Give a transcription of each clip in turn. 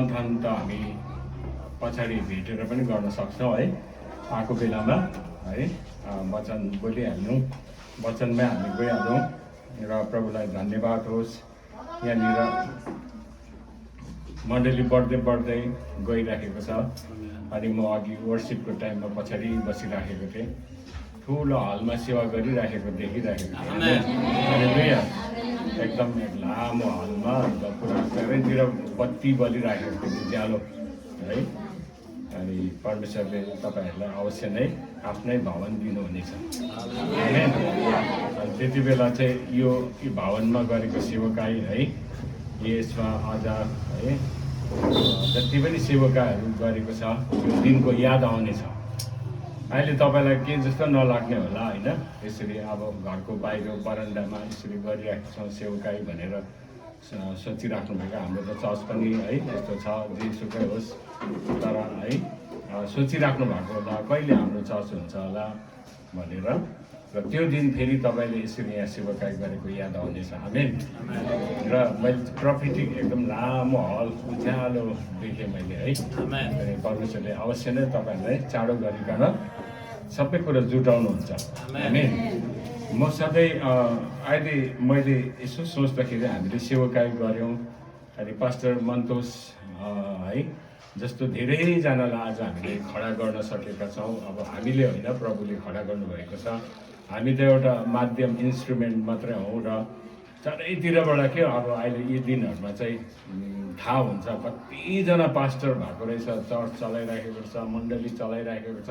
मन्थन त हामी पछाडि भेटेर पनि गर्न सक्छौँ है, आएको बेलामा है। वचन बोलिहाल्नु, वचनमै हामी गइहालौँ र प्रभुलाई धन्यवाद होस्। यहाँनिर मण्डली बढ्दै बढ्दै गइराखेको छ अनि म अघि वर्सिपको टाइममा पछाडि बसिराखेको थिएँ। ठुलो हलमा सेवा गरिराखेको देखिराखेको थिएँ। एकदम लामो हलमा पुरा चारैतिर बत्ती बलिराखेको थियो उज्यालो है। अनि परमेश्वरले तपाईँहरूलाई अवश्य नै आफ्नै भवन दिनुहुनेछ। अनि त्यति बेला चाहिँ यो भवनमा गरेको सेवकाई है, यसमा अझ है जति पनि सेवकाहरू गरेको छ यो दिनको याद आउनेछ। अहिले तपाईँलाई के जस्तो नलाग्ने होला होइन, यसरी अब घरको बाहिर बरन्डामा यसरी गरिरहेको छौँ सेवकाई भनेर सोचिराख्नु भएको। हाम्रो त चर्च पनि है यस्तो छ, जेसुकै होस्, तर है सोचिराख्नु भएको होला कहिले हाम्रो चर्च हुन्छ होला भनेर। र त्यो दिन फेरि तपाईँले यसरी यहाँ सेवकाई गरेको याद आउनेछ। आमेन। र मैले प्रकृति एकदम लामो हल उज्यालो देखेँ मैले है। अनि परमेश्वरले अवश्य नै तपाईँहरूलाई चाँडो गरिकन सबै कुरा जुटाउनुहुन्छ। आमेन। म सधैँ अहिले मैले यसो सोच्दाखेरि हामीले सेवकाई गऱ्यौँ अनि पास्टर मन्तोष है जस्तो धेरैजनालाई आज हामीले खडा गर्न सकेका छौँ। अब हामीले होइन, प्रभुले खडा गर्नुभएको छ। हामी त एउटा माध्यम इन्स्ट्रुमेन्ट मात्रै हौँ र चारैतिरबाट के अब अहिले यी दिनहरूमा चाहिँ थाहा हुन्छ कतिजना पास्टर भएको रहेछ, चर्च चलाइराखेको छ, मण्डली चलाइराखेको छ।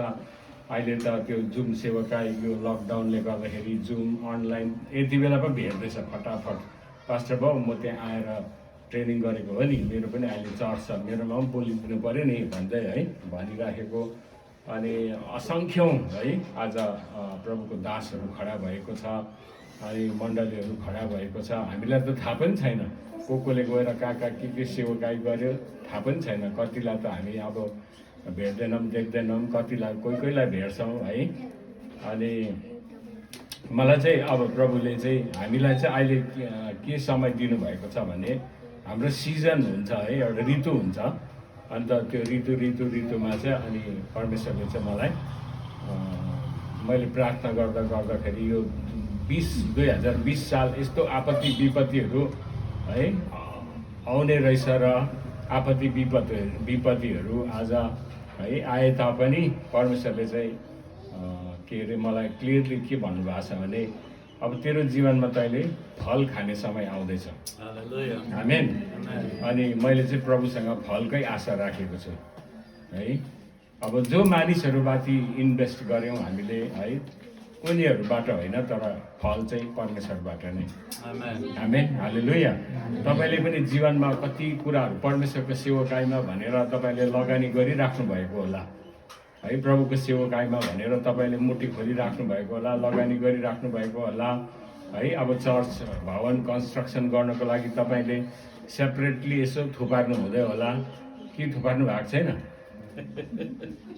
अहिले त त्यो जुम सेवकाई यो लकडाउनले गर्दाखेरि जुम अनलाइन यति बेला पो भेट्दैछ फटाफट। पास्टर बाउ म त्यहाँ आएर ट्रेनिङ गरेको हो नि, मेरो पनि अहिले चर्च छ, मेरोमा पनि बोलिदिनु पऱ्यो नि भन्दै है भनिराखेको। अनि असङ्ख्यौँ है आज प्रभुको दासहरू खडा भएको छ अनि मण्डलीहरू खडा भएको छ। हामीलाई त थाहा पनि छैन कोले गएर कहाँ के सेवकाई गर्यो थाहा पनि छैन। कतिलाई त हामी अब भेट्दैनौँ देख्दैनौँ, कतिलाई कोहीलाई भेट्छौँ है। अनि मलाई चाहिँ अब प्रभुले चाहिँ हामीलाई चाहिँ अहिले के समय दिनुभएको छ भने हाम्रो सिजन हुन्छ है, एउटा ऋतु हुन्छ। अन्त त्यो ऋतुमा चाहिँ अनि परमेश्वरले चाहिँ मलाई मैले प्रार्थना गर्दाखेरि यो 2020 साल यस्तो आपत्ति विपत्तिहरू है आउने रहेछ र आपत्ति विपत्तिहरू आज है आए तापनि परमेश्वरले चाहिँ के अरे मलाई क्लियरली के भन्नुभएको छ भने अब तेरो जीवनमा तैँले फल खाने समय आउँदैछ। आमेन। अनि मैले चाहिँ प्रभुसँग फलकै आशा राखेको छु है। अब जो मानिसहरूमाथि इन्भेस्ट गऱ्यौँ हामीले है उनीहरूबाट होइन, तर फल चाहिँ परमेश्वरबाट नै। आमेन। हालेलुया। तपाईँले पनि जीवनमा कति कुराहरू परमेश्वरको सेवकाईमा भनेर तपाईँले लगानी गरिराख्नु भएको होला है। प्रभुको सेवकाईमा भनेर तपाईँले मुठी खोलिराख्नु भएको होला, लगानी गरिराख्नु भएको होला है। अब चर्च भवन कन्स्ट्रक्सन गर्नको लागि तपाईँले सेपरेटली यसो थुपार्नु हुँदै होला कि थुपार्नु भएको छैन?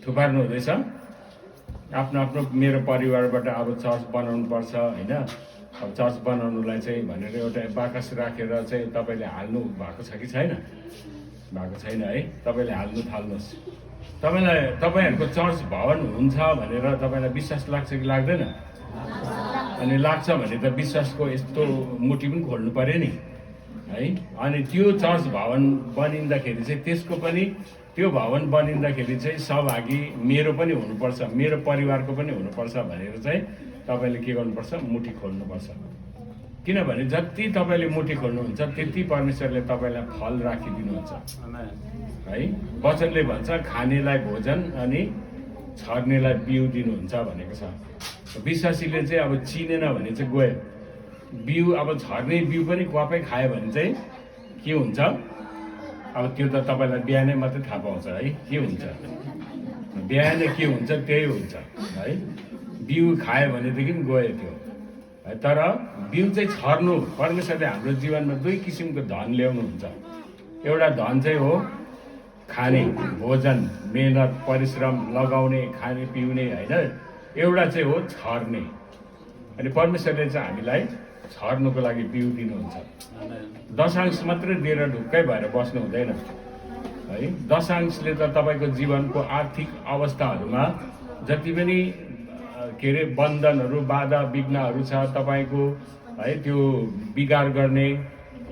थुपार्नु हुँदैछ। आफ्नो आफ्नो मेरो परिवारबाट अब चर्च बनाउनु पर्छ होइन। अब चर्च बनाउनुलाई चाहिँ भनेर एउटा बाकस राखेर चाहिँ तपाईँले हाल्नु भएको छ कि छैन? भएको छैन है। तपाईँले हाल्नु थाल्नुहोस्। तपाईँहरूको चर्च भवन हुन्छ भनेर तपाईँलाई विश्वास लाग्छ कि लाग्दैन? अनि लाग्छ भने त विश्वासको यस्तो मुठी पनि खोल्नु पऱ्यो नि है। अनि त्यो चर्च भवन बनिँदाखेरि चाहिँ त्यसको पनि त्यो भवन बनिँदाखेरि चाहिँ सहभागी मेरो पनि हुनुपर्छ, मेरो परिवारको पनि हुनुपर्छ भनेर चाहिँ तपाईँले के गर्नुपर्छ? मुठी खोल्नुपर्छ। किनभने जति तपाईँले मुठी खोल्नुहुन्छ त्यति परमेश्वरले तपाईँलाई फल राखिदिनुहुन्छ है। वचनले भन्छ खानेलाई भोजन अनि छर्नेलाई बिउ दिनुहुन्छ भनेको छ। विश्वासीले चाहिँ अब चिनेन भने चाहिँ गयो। बिउ अब झर्ने बिउ पनि क्वापै खायो भने चाहिँ के हुन्छ? अब त्यो त तपाईँलाई बिहानै मात्रै थाहा पाउँछ है के हुन्छ। बिहानै के हुन्छ त्यही हुन्छ है। बिउ खायो भनेदेखि गयो त्यो है। तर बिउ चाहिँ छर्नु, परमेश्वरले हाम्रो जीवनमा दुई किसिमको धन ल्याउनुहुन्छ। एउटा धन चाहिँ हो खाने भोजन, मेहनत परिश्रम लगाउने खाने पिउने होइन। एउटा चाहिँ हो छर्ने। अनि परमेश्वरले चाहिँ हामीलाई छर्नुको लागि बिउ दिनुहुन्छ। दशांश मात्रै दिएर ढुक्कै भएर बस्नु हुँदैन है। दशांशले त तपाईँको जीवनको आर्थिक अवस्थाहरूमा जति पनि के अरे बन्धनहरू बाधा विघ्नहरू छ तपाईँको है त्यो बिगार गर्ने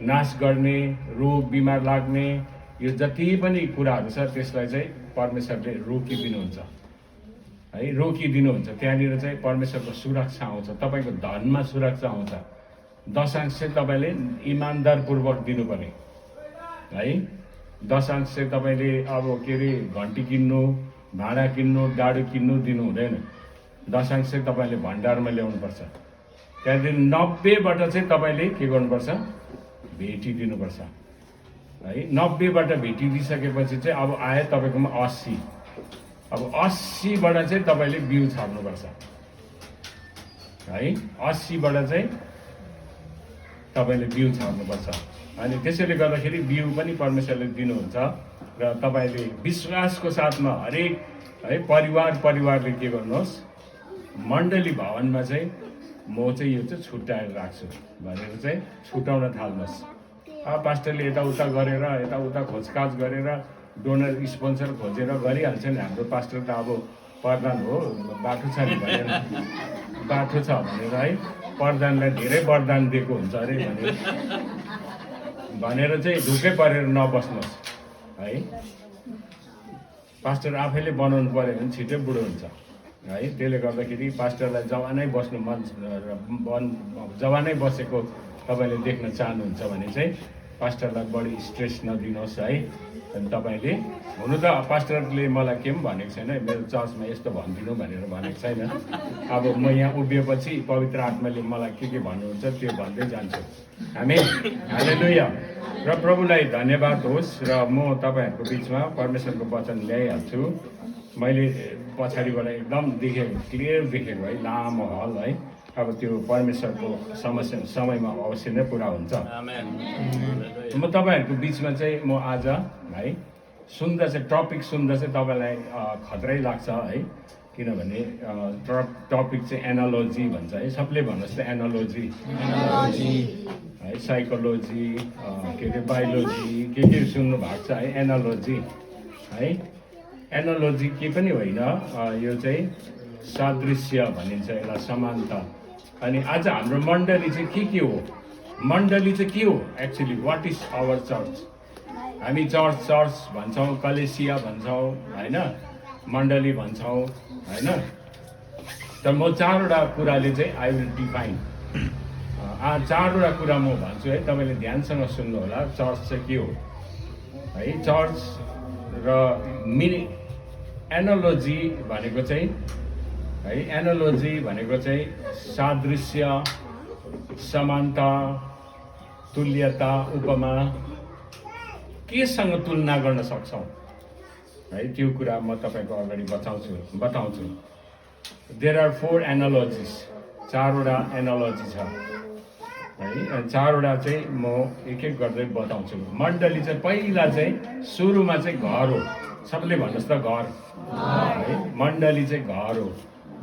नाश गर्ने रोग बिमार लाग्ने यो जति पनि कुराहरू छ त्यसलाई चाहिँ परमेश्वरले रोकिदिनुहुन्छ है, रोकिदिनुहुन्छ। त्यहाँनिर चाहिँ परमेश्वरको सुरक्षा आउँछ, तपाईँको धनमा सुरक्षा आउँछ। दशांश चाहिँ तपाईँले इमान्दारपूर्वक दिनुपर्ने है। दशांश चाहिँ तपाईँले अब के अरे घन्टी किन्नु भाँडा किन्नु डाडु किन्नु दिनु हुँदैन। दशांश चाहिँ तपाईँले भण्डारमा ल्याउनुपर्छ। त्यहाँदेखि 90बाट चाहिँ तपाईँले के गर्नुपर्छ, भेटिदिनुपर्छ है। 90बाट भेटिदिइसकेपछि चाहिँ अब आयो तपाईँकोमा 80। अब 80बाट चाहिँ तपाईँले बिउ छर्नुपर्छ है। 80बाट चाहिँ तपाईँले बिउ छर्नुपर्छ। अनि त्यसैले गर्दाखेरि बिउ पनि परमेश्वरले दिनुहुन्छ र तपाईँले विश्वासको साथमा हरेक है परिवारले के गर्नुहोस्, मण्डली भवनमा चाहिँ म चाहिँ यो चाहिँ छुट्याएर राख्छु भनेर चाहिँ छुटाउन थाल्नुहोस्। पास्टरले यताउता गरेर यताउता खोजकाज गरेर डोनर स्पोन्सर खोजेर गरिहाल्छ नि। हाम्रो पास्टर त अब प्रधान हो, बाटो छ नि भनेर बाटो छ भनेर है प्रधानलाई धेरै वरदान दिएको हुन्छ अरे भनेर चाहिँ ढुक्कै परेर नबस्नुहोस् है। पास्टर आफैले बनाउनु पऱ्यो भने छिटै बुढो हुन्छ है। त्यसले गर्दाखेरि पास्टरलाई जवानै बस्नु जवानै बसेको तपाईँले देख्न चाहनुहुन्छ भने चाहिँ पास्टरलाई बढी स्ट्रेस नदिनुहोस् है। अनि तपाईँले हुनु त पास्टरले मलाई के पनि भनेको छैन, मेरो चर्चमा यस्तो भनिदिनु भनेर भनेको छैन। अब म यहाँ उभिएपछि पवित्र आत्माले मलाई के भन्नुहुन्छ त्यो भन्दै जान्छु। हामी हालेलुया। र प्रभुलाई धन्यवाद होस्। र म तपाईँहरूको बिचमा परमेश्वरको वचन ल्याइहाल्छु। मैले पछाडिबाट एकदम देखेको क्लियर देखेको है, लामो हल है। अब त्यो परमेश्वरको समयमा अवश्य नै पुरा हुन्छ। म तपाईँहरूको बिचमा चाहिँ म आज है सुन्दा चाहिँ टपिक सुन्दा चाहिँ तपाईँलाई खतरै लाग्छ है। किनभने टपिक चाहिँ एनालोजी भन्छ है। सबले भन्नुहोस् त एनालोजी है। साइकोलोजी के अरे बायोलोजी के सुन्नु भएको छ है, एनालोजी है। एनालोजी के पनि होइन, यो चाहिँ सादृश्य भनिन्छ, यसलाई समानता। अनि आज हाम्रो मण्डली चाहिँ के हो, मण्डली चाहिँ के हो actually, what is our church. हामी चर्च भन्छौँ, कलेसिया भन्छौँ होइन, मण्डली भन्छौँ होइन। तर म चारवटा कुराले चाहिँ आई विल डिफाइन, चारवटा कुरा म भन्छु है। तपाईँले ध्यानसँग सुन्नु होला। चर्च चाहिँ के हो है। चर्च र एनालोजी भनेको चाहिँ है, एनालोजी भनेको चाहिँ सादृश्य, समानता, तुल्यता, उपमा, केसँग तुलना गर्न सक्छौँ है, त्यो कुरा म तपाईँको अगाडि बताउँछु। देयर आर 4 एनालोजिज, चारवटा एनालोजी छ है। चारवटा चाहिँ म एक गर्दै बताउँछु। मण्डली चाहिँ पहिला चाहिँ सुरुमा चाहिँ घर हो। सबले भन्नुहोस् त घर है। मण्डली चाहिँ घर हो।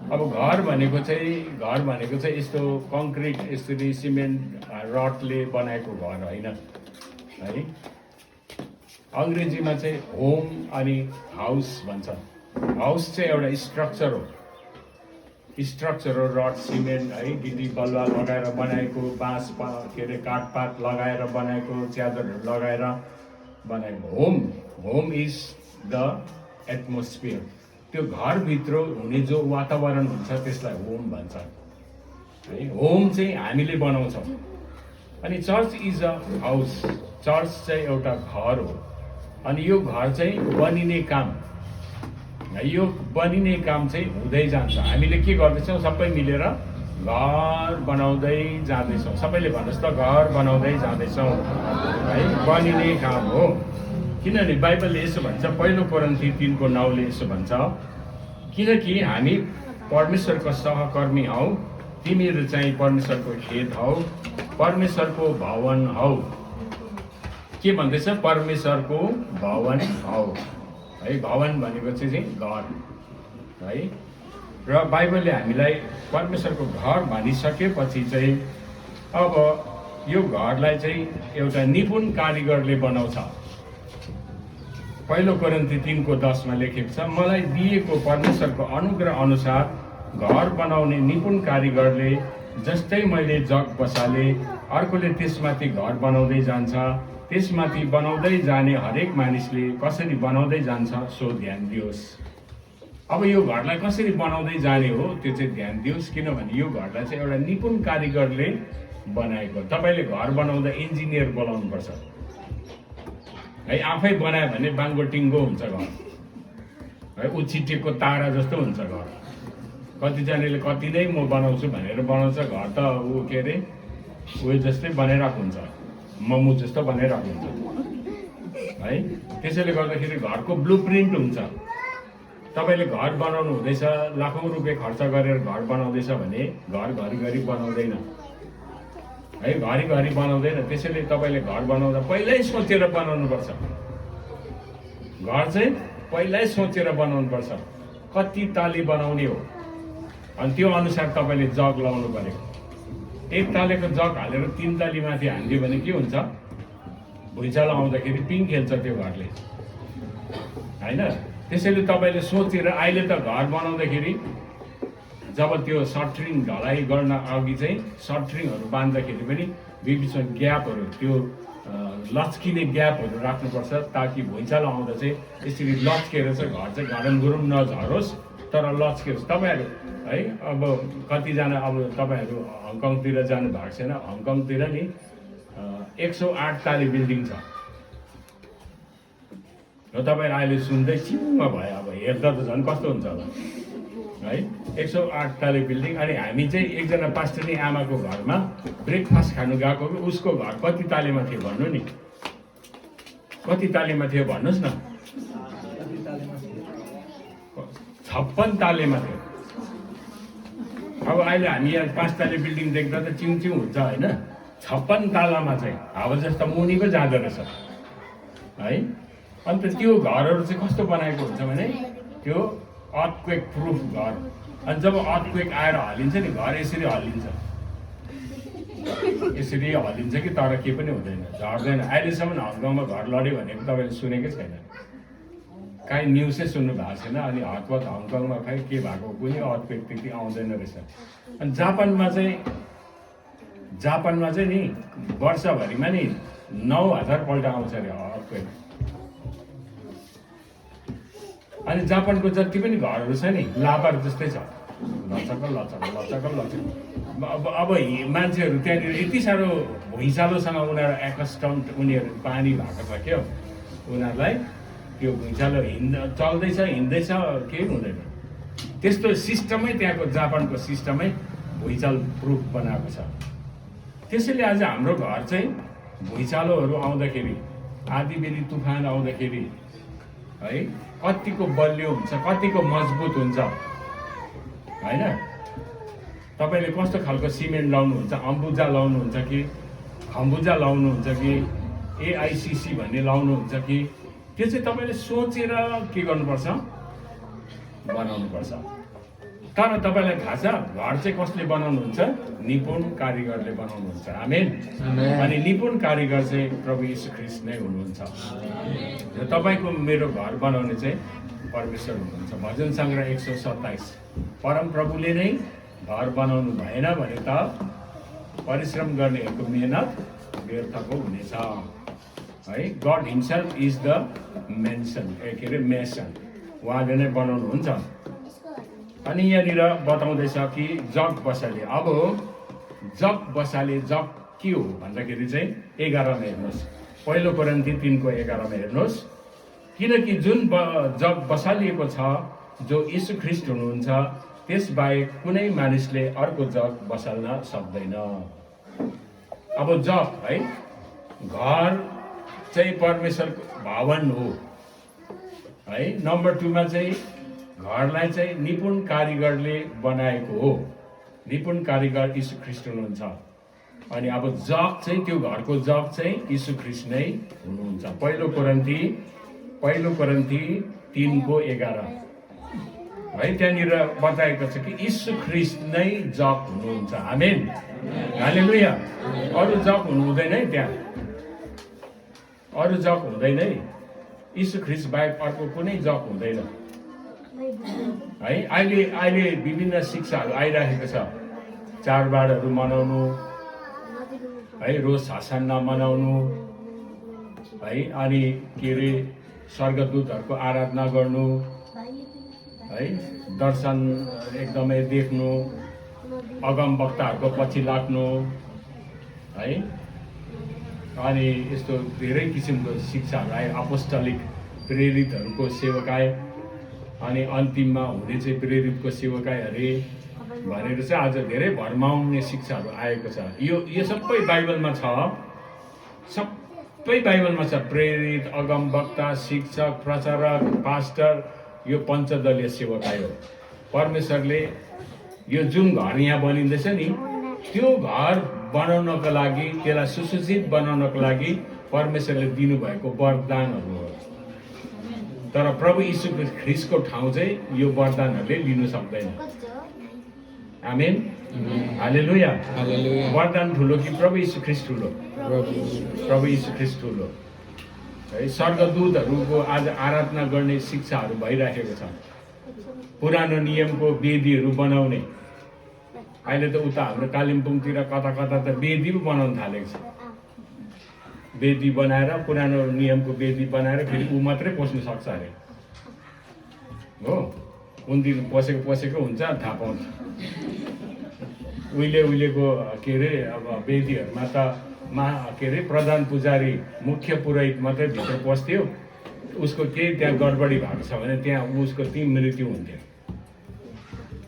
अब घर भनेको चाहिँ यस्तो कङ्क्रिट यसरी सिमेन्ट रडले बनाएको घर होइन है। अङ्ग्रेजीमा चाहिँ होम अनि हाउस भन्छ। हाउस चाहिँ एउटा स्ट्रक्चर हो, रड सिमेन्ट है, गिटी बलुवा लगाएर बनाएको, बाँस के अरे काठपात लगाएर बनाएको, च्यादरहरू लगाएर बनाएको। Home is the atmosphere. त्यो घरभित्र हुने जो वातावरण हुन्छ त्यसलाई होम भन्छ है। होम चाहिँ हामीले बनाउँछौँ। अनि church is a house. Church चाहिँ एउटा घर हो। अनि यो घर चाहिँ बनिने काम, यो बनिने काम चाहिँ हुँदै जान्छ। हामीले के गर्दैछौँ, सबै मिलेर घर बनाउँदै जाँदैछौँ। सबैले भन्नुहोस् त घर बनाउँदै जाँदैछौँ है। बनिने काम हो। किनभने बाइबलले यसो भन्छ, पहिलो कोरिन्थी 3:9ले यसो भन्छ, किनकि हामी परमेश्वरको सहकर्मी हौ, तिमीहरू चाहिँ परमेश्वरको खेत हौ, परमेश्वरको भवन हौ। के भन्दैछ, परमेश्वरको भवन हौ है। भवन भनेको चाहिँ घर है। र बाइबलले हामीलाई परमेश्वरको घर भनिसकेपछि चाहिँ अब यो घरलाई चाहिँ एउटा निपुण कारिगरले बनाउँछ। पहिलो कोरिन्थी 3:10 लेखेको छ, मलाई दिएको परमेश्वरको अनुग्रह अनुसार घर बनाउने निपुण कारिगरले जस्तै मैले जग बसाले अर्कोले त्यसमाथि घर बनाउँदै जान्छ, त्यसमाथि बनाउँदै जाने हरेक मानिसले कसरी बनाउँदै जान्छ सो ध्यान दियोस्। अब यो घरलाई कसरी बनाउँदै जाने हो त्यो चाहिँ ध्यान दियोस्, किनभने यो घरलाई चाहिँ एउटा निपुण कारिगरले बनाएको। तपाईँले घर बनाउँदा इन्जिनियर बोलाउनुपर्छ है, आफै बनायो भने बाङ्गो टिङ्गो हुन्छ घर है, उछिटेको तारा जस्तो हुन्छ घर। कतिजनाले कति नै म बनाउँछु भनेर बनाउँछ, घर त ऊ के अरे उयो जस्तै बनाइरहेको हुन्छ, मोमो जस्तो बनाइरहेको हुन्छ है। त्यसैले गर्दाखेरि घरको ब्लु प्रिन्ट हुन्छ। तपाईँले घर बनाउनु हुँदैछ, लाखौँ रुपियाँ खर्च गरेर घर बनाउँदैछ भने घर घरिघरि बनाउँदैन है, घरिघरि बनाउँदैन। त्यसैले तपाईँले घर बनाउँदा पहिल्यै सोचेर बनाउनुपर्छ। घर चाहिँ पहिल्यै सोचेर बनाउनुपर्छ, कति ताली बनाउने हो, अनि त्यो अनुसार तपाईँले जग लाउनु पर्यो। एक तालेको जग हालेर 3 ताली माथि हालिदियो भने के हुन्छ, भुइँचालो आउँदाखेरि पिङ खेल्छ त्यो घरले होइन। त्यसैले तपाईँले सोचेर, अहिले त घर बनाउँदाखेरि जब त्यो सटरिङ ढलाइ गर्न अघि चाहिँ सटरिङहरू बाँध्दाखेरि पनि बिचमा ग्यापहरू, त्यो लच्किने ग्यापहरू राख्नुपर्छ, ताकि भुइँचालो आउँदा चाहिँ यसरी लच्केर चाहिँ घर चाहिँ घडमघुरुम नझरोस्, तर लच्कियोस्। तपाईँहरू है, अब कतिजना, अब तपाईँहरू हङकङतिर जानु भएको छैन, हङकङतिर नि 108 ताली बिल्डिङ छ। र तपाईँहरू अहिले सुन्दै चिम्म भयो, अब हेर्दा त झन् कस्तो हुन्छ होला है, 108 ताली बिल्डिङ। अनि हामी चाहिँ एकजना पास्टरनी आमाको घरमा ब्रेकफास्ट खानु गएको, उसको घर कति तालीमा थियो भन्नु नि, कति तालीमा थियो भन्नुहोस् न। 56 तालीमा थियो। अब अहिले हामी यहाँ 5 ताली बिल्डिङ देख्दा त चिउचिउ हुन्छ होइन, 56 तालामा चाहिँ हावा जस्तो मुनि पो जाँदो रहेछ है। अन्त त्यो घरहरू चाहिँ कस्तो बनाएको हुन्छ भने त्यो अर्थक्वेक प्रुफ घर। अनि जब अर्थक्वेक आएर हल्लिन्छ नि, घर यसरी हल्लिन्छ, यसरी हल्लिन्छ कि तर केही पनि हुँदैन, झर्दैन। अहिलेसम्म हङकङमा घर लड्यो भनेको तपाईँले सुनेकै छैन, काहीँ न्युजै सुन्नु भएको छैन। अनि हतपत हङकङमा खै के भएको, कुनै अर्थक्वेक त्यति आउँदैन रहेछ। अनि जापानमा चाहिँ नि वर्षभरिमा नि 9000 पल्ट आउँछ अरे अर्थक्वेक। अनि जापानको जति पनि घरहरू छ नि लाभा जस्तै छ, लचकल लचकल लचकल लचकल। अब मान्छेहरू त्यहाँनिर यति साह्रो भुइँचालोसँग उनीहरू एकस्टम्ड, उनीहरू पानी भएको छ क्या, उनीहरूलाई त्यो भुइँचालो चल्दैछ हिँड्दैछ केही हुँदैन। त्यस्तो सिस्टमै त्यहाँको जापानको सिस्टमै भुइँचालो प्रुफ बनाएको छ। त्यसैले आज हाम्रो घर चाहिँ भुइँचालोहरू आउँदाखेरि, आँधीबेहरी तुफान आउँदाखेरि है कतिको बलियो हुन्छ, कतिको मजबुत हुन्छ होइन। तपाईँले कस्तो खालको सिमेन्ट लाउनुहुन्छ, अम्बुजा लाउनुहुन्छ कि खम्बुजा लाउनुहुन्छ कि एआइसिसी भन्ने लाउनुहुन्छ कि, त्यो चाहिँ तपाईँले सोचेर के गर्नुपर्छ, बनाउनुपर्छ। तर तपाईँलाई थाहा छ घर चाहिँ कसले बनाउनुहुन्छ, निपुण कारिगरले बनाउनुहुन्छ। आमेन। अनि निपुण कारिगर चाहिँ प्रभु यीशु ख्रीष्ट नै हुनुहुन्छ। र तपाईँको मेरो घर बनाउने चाहिँ परमेश्वर हुनुहुन्छ। भजन सङ्ग्रह 127। परम प्रभुले नै घर बनाउनु भएन भने त परिश्रम गर्नेहरूको मेहनत व्यर्थको हुनेछ है। God himself is the mason, के अरे मेसन, उहाँले नै बनाउनुहुन्छ। अनि यहाँनिर बताउँदैछ कि जग बसाले। अब जग बसाले जग के हो भन्दाखेरि चाहिँ 11मा हेर्नुहोस्, पहिलो कोरिन्थी 3:11मा हेर्नुहोस्। किनकि जुन जग बसालिएको छ जो यीशु ख्रीष्ट हुनुहुन्छ, त्यसबाहेक कुनै मानिसले अर्को जग बसाल्न सक्दैन। अब जग है, घर चाहिँ परमेश्वरको भवन हो है। नम्बर 2मा चाहिँ घरलाई चाहिँ निपुण कारिगरले बनाएको हो। निपुण कारिगर यीशु ख्रीष्ट हुनुहुन्छ। अनि अब जग चाहिँ, त्यो घरको जग चाहिँ यीशु ख्रीष्ट नै हुनुहुन्छ। पहिलो कोरिन्थी 3:11 है, त्यहाँनिर बताएको छ कि यीशु ख्रीष्ट नै जग हुनुहुन्छ। आमेन, हालेलुया। अरू जग हुनु हुँदैन है, त्यहाँ अरू जग हुँदैन है। यीशु ख्रीष्ट बाहेक अर्को कुनै जप हुँदैन है। अहिले विभिन्न शिक्षाहरू आइरहेको छ, चाडबाडहरू मनाउनु है, रोज हसन्न मनाउनु है, अनि के अरे स्वर्गदूतहरूको आराधना गर्नु है, दर्शन एकदमै देख्नु, अगम वक्ताहरूको पछि लाग्नु है, अनि यस्तो धेरै किसिमको शिक्षाहरू आए। अपोस्टलिक प्रेरितहरूको सेवकाई, अनि अन्तिममा हुने चाहिँ प्रेरितको सेवकाई अरे भनेर चाहिँ आज धेरै भरमाउने शिक्षाहरू आएको छ। यो सबै बाइबलमा छ, सबै बाइबलमा छ। प्रेरित, अगम वक्ता, शिक्षक, प्रचारक, पास्टर, यो पञ्चदलीय सेवकाई हो। परमेश्वरले यो जुन घर यहाँ बनिँदैछ नि, त्यो घर बनाउनको लागि, त्यसलाई सुसज्जित बनाउनको लागि परमेश्वरले दिनुभएको वरदानहरू हो। तर प्रभु यीशु ख्रीष्टको ठाउँ चाहिँ यो वरदानहरूले लिनु सक्दैन। आमेन, हालेलुया। वरदान ठुलो कि प्रभु यीशु ख्रीष्ट ठुलो? प्रभु यीशु ख्रीष्ट ठुलो है। स्वर्गदूतहरूको आज आराधना गर्ने शिक्षाहरू भइरहेको छ। पुरानो नियमको वेदीहरू बनाउने, अहिले त उता हाम्रो कालिम्पोङतिर कता कता त वेदी पो बनाउन थालेको छ। वेदी बनाएर, पुरानो नियमको वेदी बनाएर फेरि ऊ मात्रै पस्नु सक्छ अरे हो। कुन दिन पसेको हुन्छ थाहा पाउँछ। उहिलेको के अरे अब वेदीहरूमा त के अरे प्रधान पुजारी, मुख्य पुरोहित मात्रै भित्र पस्थ्यो। उसको केही त्यहाँ गडबडी भएको छ भने त्यहाँ उसको त्यही मृत्यु हुन्थ्यो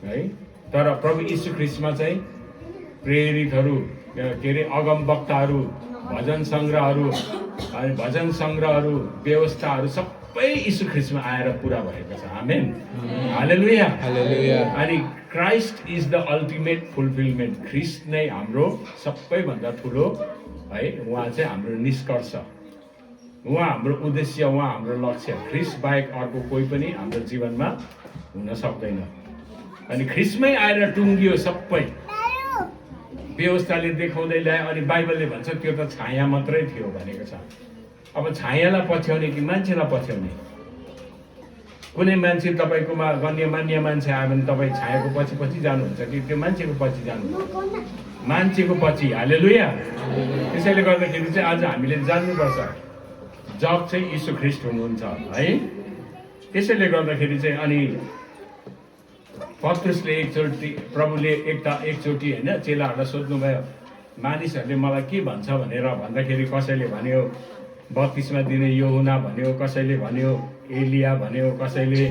है। तर प्रभु यीशु ख्रीष्टमा चाहिँ प्रेरितहरू, के अरे अगम वक्ताहरू, भजन सङ्ग्रहहरू, व्यवस्थाहरू सबै यीशु ख्रीष्टमा आएर पुरा भएको छ। आमेन, हालेलुया। अनि Christ is the ultimate fulfilment. ख्रीष्ट नै हाम्रो सबैभन्दा ठुलो है। उहाँ चाहिँ हाम्रो निष्कर्ष, उहाँ हाम्रो उद्देश्य, उहाँ हाम्रो लक्ष्य। ख्रीष्ट बाहेक अर्को कोही पनि हाम्रो जीवनमा हुन सक्दैन। अनि ख्रीष्टमै आएर टुङ्गियो सबै, व्यवस्थाले देखाउँदै ल्यायो। अनि बाइबलले भन्छ त्यो त छाया मात्रै थियो भनेको छ। अब छायालाई पछ्याउने कि मान्छेलाई पछ्याउने? कुनै मान्छे तपाईँकोमा गण्यमान्य मान्छे आयो भने तपाईँ छायाको पछि पछि जानुहुन्छ कि त्यो मान्छेको पछि जानुहुन्छ? मान्छेको पछि। हालेलुया। त्यसैले गर्दाखेरि चाहिँ आज हामीले जान्नुपर्छ जब चाहिँ यीशु ख्रीष्ट हुनुहुन्छ है। त्यसैले गर्दाखेरि चाहिँ अनि पत्रुसले एकचोटि, प्रभुले एकचोटि होइन चेलाहरूलाई सोध्नुभयो, मानिसहरूले मलाई के भन्छ भनेर भन्दाखेरि कसैले भन्यो बत्तिसमा दिने यूहन्ना भन्यो, कसैले भन्यो एलिया भन्यो, कसैले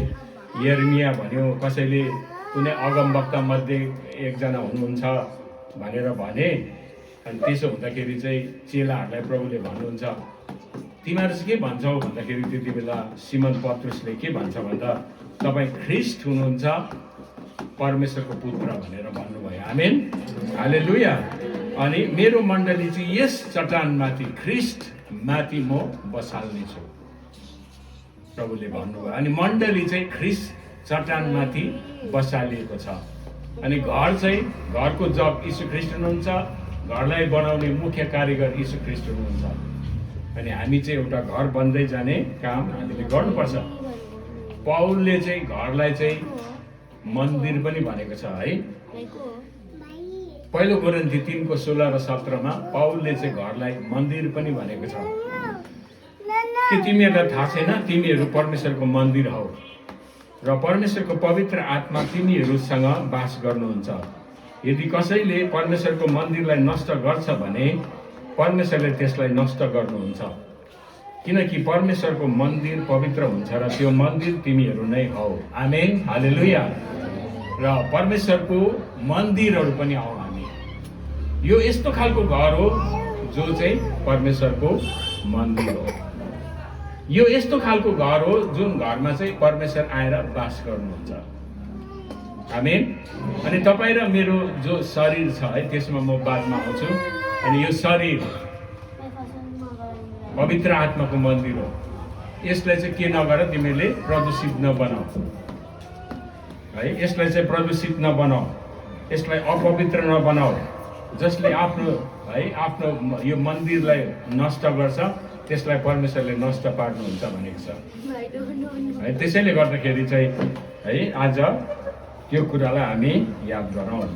यर्मिया भन्यो, कसैले कुनै अगम वक्ता मध्ये एकजना हुनुहुन्छ भनेर भने। अनि त्यसो हुँदाखेरि चाहिँ चेलाहरूलाई प्रभुले भन्नुहुन्छ तिमीहरू चाहिँ के भन्छौ भन्दाखेरि त्यति बेला सिमन पत्रुसले के भन्छ भन्दा तपाईँ ख्रीष्ट हुनुहुन्छ, परमेश्वरको पुत्र भनेर भन्नुभयो। आमेन, हालेलुया। अनि मेरो मण्डली चाहिँ यस चट्टानमाथि, ख्रीष्ट माथि म बसाल्नेछु प्रभुले भन्नुभयो। अनि मण्डली चाहिँ ख्रीष्ट चट्टानमाथि बसालिएको छ। अनि घर चाहिँ, घरको जब यीशु ख्रीष्ट हुनुहुन्छ, घरलाई बनाउने मुख्य कारिगर यीशु ख्रीष्ट हुनुहुन्छ। अनि हामी चाहिँ एउटा घर बन्दै जाने काम हामीले गर्नुपर्छ। पौलले चाहिँ घरलाई चाहिँ मन्दिर पनि भनेको छ है। पहिलो कोरिन्थी 3:16 र 17 पौलले चाहिँ घरलाई मन्दिर पनि भनेको छ। के तिमीहरूलाई थाहा छैन तिमीहरू परमेश्वरको मन्दिर हौ र परमेश्वरको पवित्र आत्मा तिमीहरूसँग वास गर्नुहुन्छ? यदि कसैले परमेश्वरको मन्दिरलाई नष्ट गर्छ भने परमेश्वरले त्यसलाई नष्ट गर्नुहुन्छ, किनकि परमेश्वरको मन्दिर पवित्र हुन्छ र त्यो मन्दिर तिमीहरू नै हौ। आमेन, हालेलुया। र परमेश्वरको मन्दिरहरू पनि हौ हामी। यो यस्तो खालको घर हो जो चाहिँ परमेश्वरको मन्दिर हो। यो यस्तो खालको घर हो जुन घरमा चाहिँ परमेश्वर आएर वास गर्नुहुन्छ। आमेन। अनि तपाईँ र मेरो जो शरीर छ है, त्यसमा म बादमा आउँछु। अनि यो शरीर पवित्र आत्माको मन्दिर हो। यसलाई चाहिँ के नगर तिमीले प्रदूषित नबनाऊ है। यसलाई चाहिँ प्रदूषित नबनाऊ, यसलाई अपवित्र नबनाऊ। जसले आफ्नो है आफ्नो यो मन्दिरलाई नष्ट गर्छ त्यसलाई परमेश्वरले नष्ट पार्नुहुन्छ भनेको छ है। त्यसैले गर्दाखेरि चाहिँ है आज त्यो कुरालाई हामी याद गरौँ।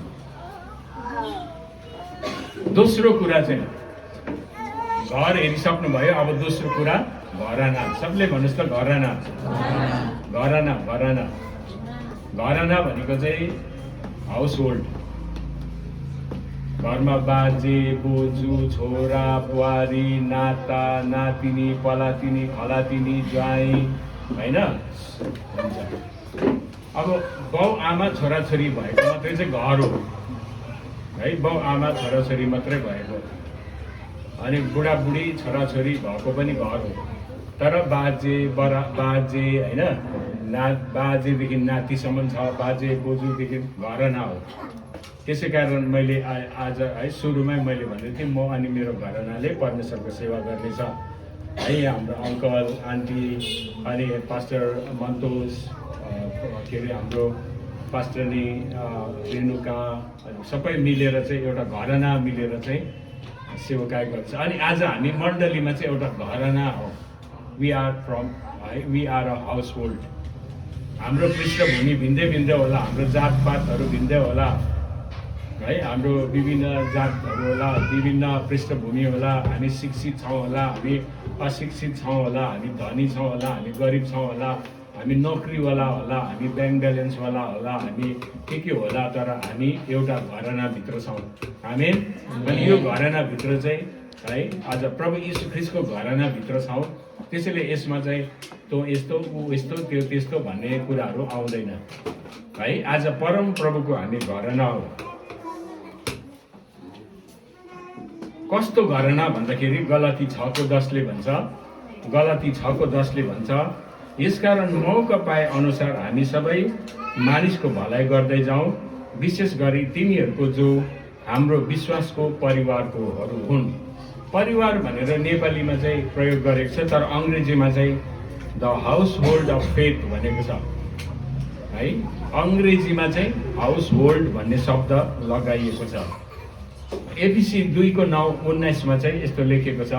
दोस्रो कुरा चाहिँ घर हेरिसक्नुभयो। अब दोस्रो कुरा घराना। सबले भन्नुहोस् त घराना। घराना घराना घराना भनेको चाहिँ हाउस होल्ड। घरमा बाजे बोजू छोरा बुहारी नाता नातिनी पलातिनी खलातिनी ज्वाइँ होइन हुन्छ। अब बाउ आमा छोराछोरी भएको मात्रै चाहिँ घर हो है। बाउ आमा छोराछोरी मात्रै भएको, अनि बुढाबुढी छोराछोरी भएको पनि घर हो। तर बाजे बाजे होइन बाजेदेखि नातिसम्म छ, बाजे बोजूदेखि घरना हो। त्यसै कारण मैले आज है सुरुमै मैले भनेको थिएँ म अनि मेरो घरनाले परमेश्वरको सेवा गर्नेछ है। हाम्रो अङ्कल आन्टी अनि पास्टर मन्तोज के अरे हाम्रो पास्टरनी रेणुका सबै मिलेर चाहिँ एउटा घरना मिलेर चाहिँ सेवाकाय गर्छ। अनि आज हामी मण्डलीमा चाहिँ एउटा घरना हो। We are a household. हाम्रो पृष्ठभूमि भिन्दै भिन्दै होला, हाम्रो जातपातहरू भिन्दै होला है। हाम्रो विभिन्न जातहरू होला, विभिन्न पृष्ठभूमि होला। हामी शिक्षित छौँ होला, हामी अशिक्षित छौँ होला, हामी धनी छौँ होला, हामी गरिब छौँ होला, हामी नोकरीवाला होला, हामी ब्याङ्क ब्यालेन्सवाला होला, हामी के होला। तर हामी एउटा घरनाभित्र छौँ। हामी अनि यो घरनाभित्र चाहिँ है आज प्रभु यीशु ख्रीष्टको घरनाभित्र छौँ। त्यसैले यसमा चाहिँ तँ यस्तो ऊ यस्तो त्यो त्यस्तो भन्ने कुराहरू आउँदैन है। आज परम प्रभुको हामी घरना हो। कस्तो घरना भन्दाखेरि गलाती 6:10ले भन्छ, गलाती 6:10ले भन्छ, यसकारण मौका पाए अनुसार हामी सबै मानिसको भलाइ गर्दै जाउँ, विशेष गरी तिनीहरूको जो हाम्रो विश्वासको परिवारकोहरू हुन्। परिवार भनेर नेपालीमा चाहिँ प्रयोग गरेको छ, तर अङ्ग्रेजीमा चाहिँ the house hold of faith भनेको छ है। अङ्ग्रेजीमा चाहिँ हाउस होल्ड भन्ने शब्द लगाइएको छ। एफिसी 2:9-19मा चाहिँ यस्तो लेखेको छ,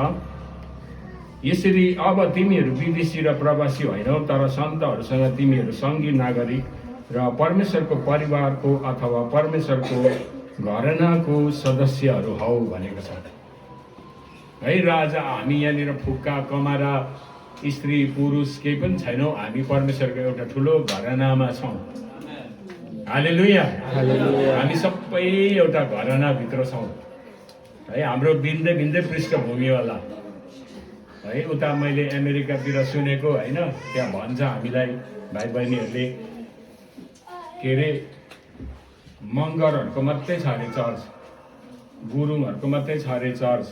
यसरी अब तिमीहरू विदेशी र प्रवासी होइनौ, तर सन्तहरूसँग तिमीहरू सङ्घी नागरिक र परमेश्वरको परिवारको अथवा परमेश्वरको घरनाको सदस्यहरू हौ भनेको छ है। र आज हामी यहाँनिर फुक्का कमारा स्त्री पुरुष केही पनि छैनौँ। हामी परमेश्वरको एउटा ठुलो घरनामा छौँ। हालेलुया। हामी सबै एउटा घरनाभित्र छौँ है। हाम्रो भिन्दै भिन्दै पृष्ठभूमि होला है। उता मैले अमेरिकातिर सुनेको होइन, त्यहाँ भन्छ हामीलाई भाइ बहिनीहरूले के अरे मगरहरूको मात्रै छ अरे चर्च, गुरुङहरूको मात्रै छ अरे चर्च,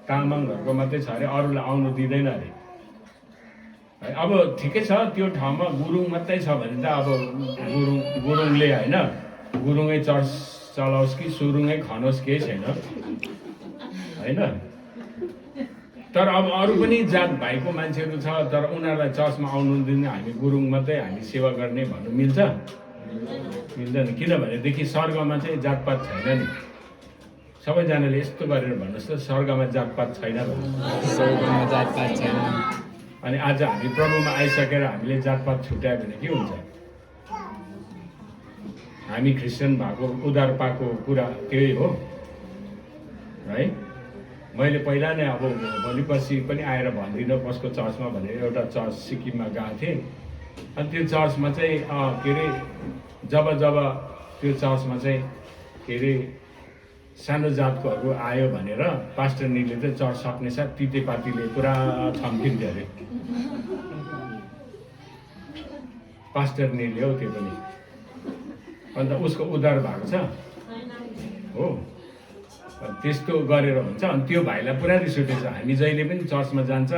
तामाङहरूको मात्रै छ अरे, अरूलाई आउनु दिँदैन अरे है। अब ठिकै छ त्यो ठाउँमा गुरुङ मात्रै छ भने त अब गुरुङले होइन गुरुङै चर्च चलाओस् कि सुरुङै खनोस् केही छैन होइन। तर अब अरू पनि जात भाइको मान्छेहरू छ, तर उनीहरूलाई चर्चमा आउनु दिने, हामी गुरुङ मात्रै हामी सेवा गर्ने भन्नु मिल्छ? मिल्दैन। किनभनेदेखि स्वर्गमा चाहिँ जातपात छैन नि। सबैजनाले यस्तो गरेर भन्नुहोस् त, स्वर्गमा जातपात छैन भन्नुहोस्। स्वर्गमा जातपात छैन। अनि आज हामी प्रभुमा आइसकेर हामीले जातपात छुट्यायो भने के हुन्छ? हामी क्रिस्चियन भएको उद्धार पाएको कुरा त्यही हो है। मैले पहिला नै अब भोलिपछि पनि आएर भन्दिनँ कसको चर्चमा भनेर एउटा चर्च सिक्किममा गएको थिएँ। अनि त्यो चर्चमा चाहिँ के अरे जब त्यो चर्चमा चाहिँ के अरे सानो जातकोहरू आयो भनेर पास्टरनीले चाहिँ चर्च सक्ने साथ तितेपातीले पुरा छम्किन्थ्यो अरे। पास्टरनीले हो त्यो पनि। अन्त उसको उद्धार भएको छ हो। त्यस्तो गरेर हुन्छ। अनि त्यो भाइलाई पुरा रिस उठेछ। हामी जहिले पनि चर्चमा जान्छ,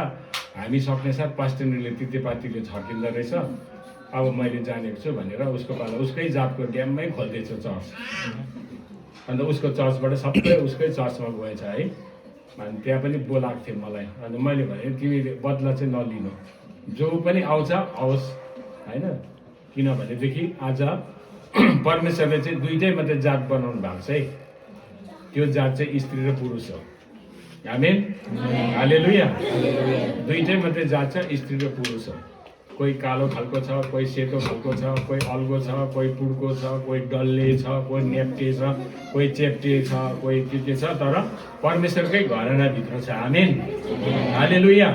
हामी सक्ने साथ पास्टरनीले तितेपातीले छर्किँदो रहेछ, अब मैले जानेको छु भनेर उसको पाला उसकै जातको ड्याममै खोल्दैछ चर्च। अन्त उसको चर्चबाट सबै उसकै चर्चमा गएछ है। अनि त्यहाँ पनि बोलाएको थियो मलाई। अनि मैले भने तिमीले बदला चाहिँ नलिनु, जो पनि आउँछ आओस् होइन। किनभनेदेखि आज परमेश्वरले चाहिँ दुइटै मात्रै जात बनाउनु भएको छ है। त्यो जात चाहिँ स्त्री र पुरुष हो आमेन, हालेलुया। दुईटै मात्रै जात छ, स्त्री र पुरुष हो। कोही कालो खालको छ, कोही सेतो खालको छ, कोही अल्गो छ, कोही पुड्को छ, कोही डल्ले छ, कोही नेप्टे छ, कोही चेप्टे छ, कोही के छ, तर परमेश्वरकै घरानाभित्र छ। आमेन, हालेलुया।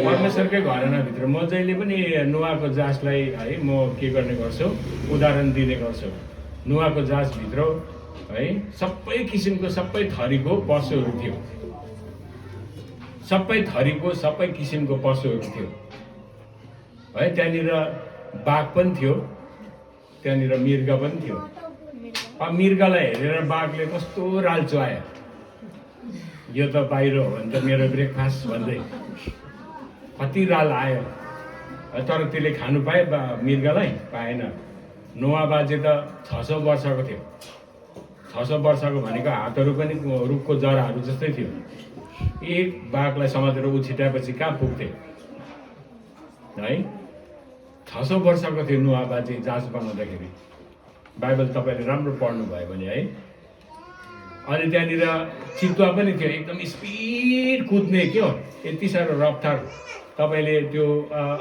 परमेश्वरकै घरानाभित्र म जहिले पनि नोआको जाँचलाई है म के गर्ने गर्छु, उदाहरण दिने गर्छु। नोआको जाँचभित्र है सबै किसिमको सबै थरीको पशुहरू थियो, सबै थरीको सबै किसिमको पशुहरू थियो है। त्यहाँनिर बाघ पनि थियो, त्यहाँनिर मृग पनि थियो। अब मृगलाई हेरेर बाघले कस्तो राल्चो आयो, यो त बाहिर हो भने त मेरो ब्रेकफास्ट भन्दै कति राल आयो। तर त्यसले खानु पाए मृगलाई पाएन। नोआ बाजे त 600 वर्षको थियो। 600 वर्षको भनेको हातहरू पनि रुखको जराहरू जस्तै थियो। एक बाघलाई समातेर उछिटाएपछि कहाँ पुग्थे है। 600 वर्षको थियो नोआ बाजे जाँच बनाउँदाखेरि। बाइबल तपाईँले राम्रो पढ्नुभयो भने है। अनि त्यहाँनिर चितुवा पनि थियो, एकदम स्पिड कुद्ने क्या, यति साह्रो रफ्तार। तपाईँले त्यो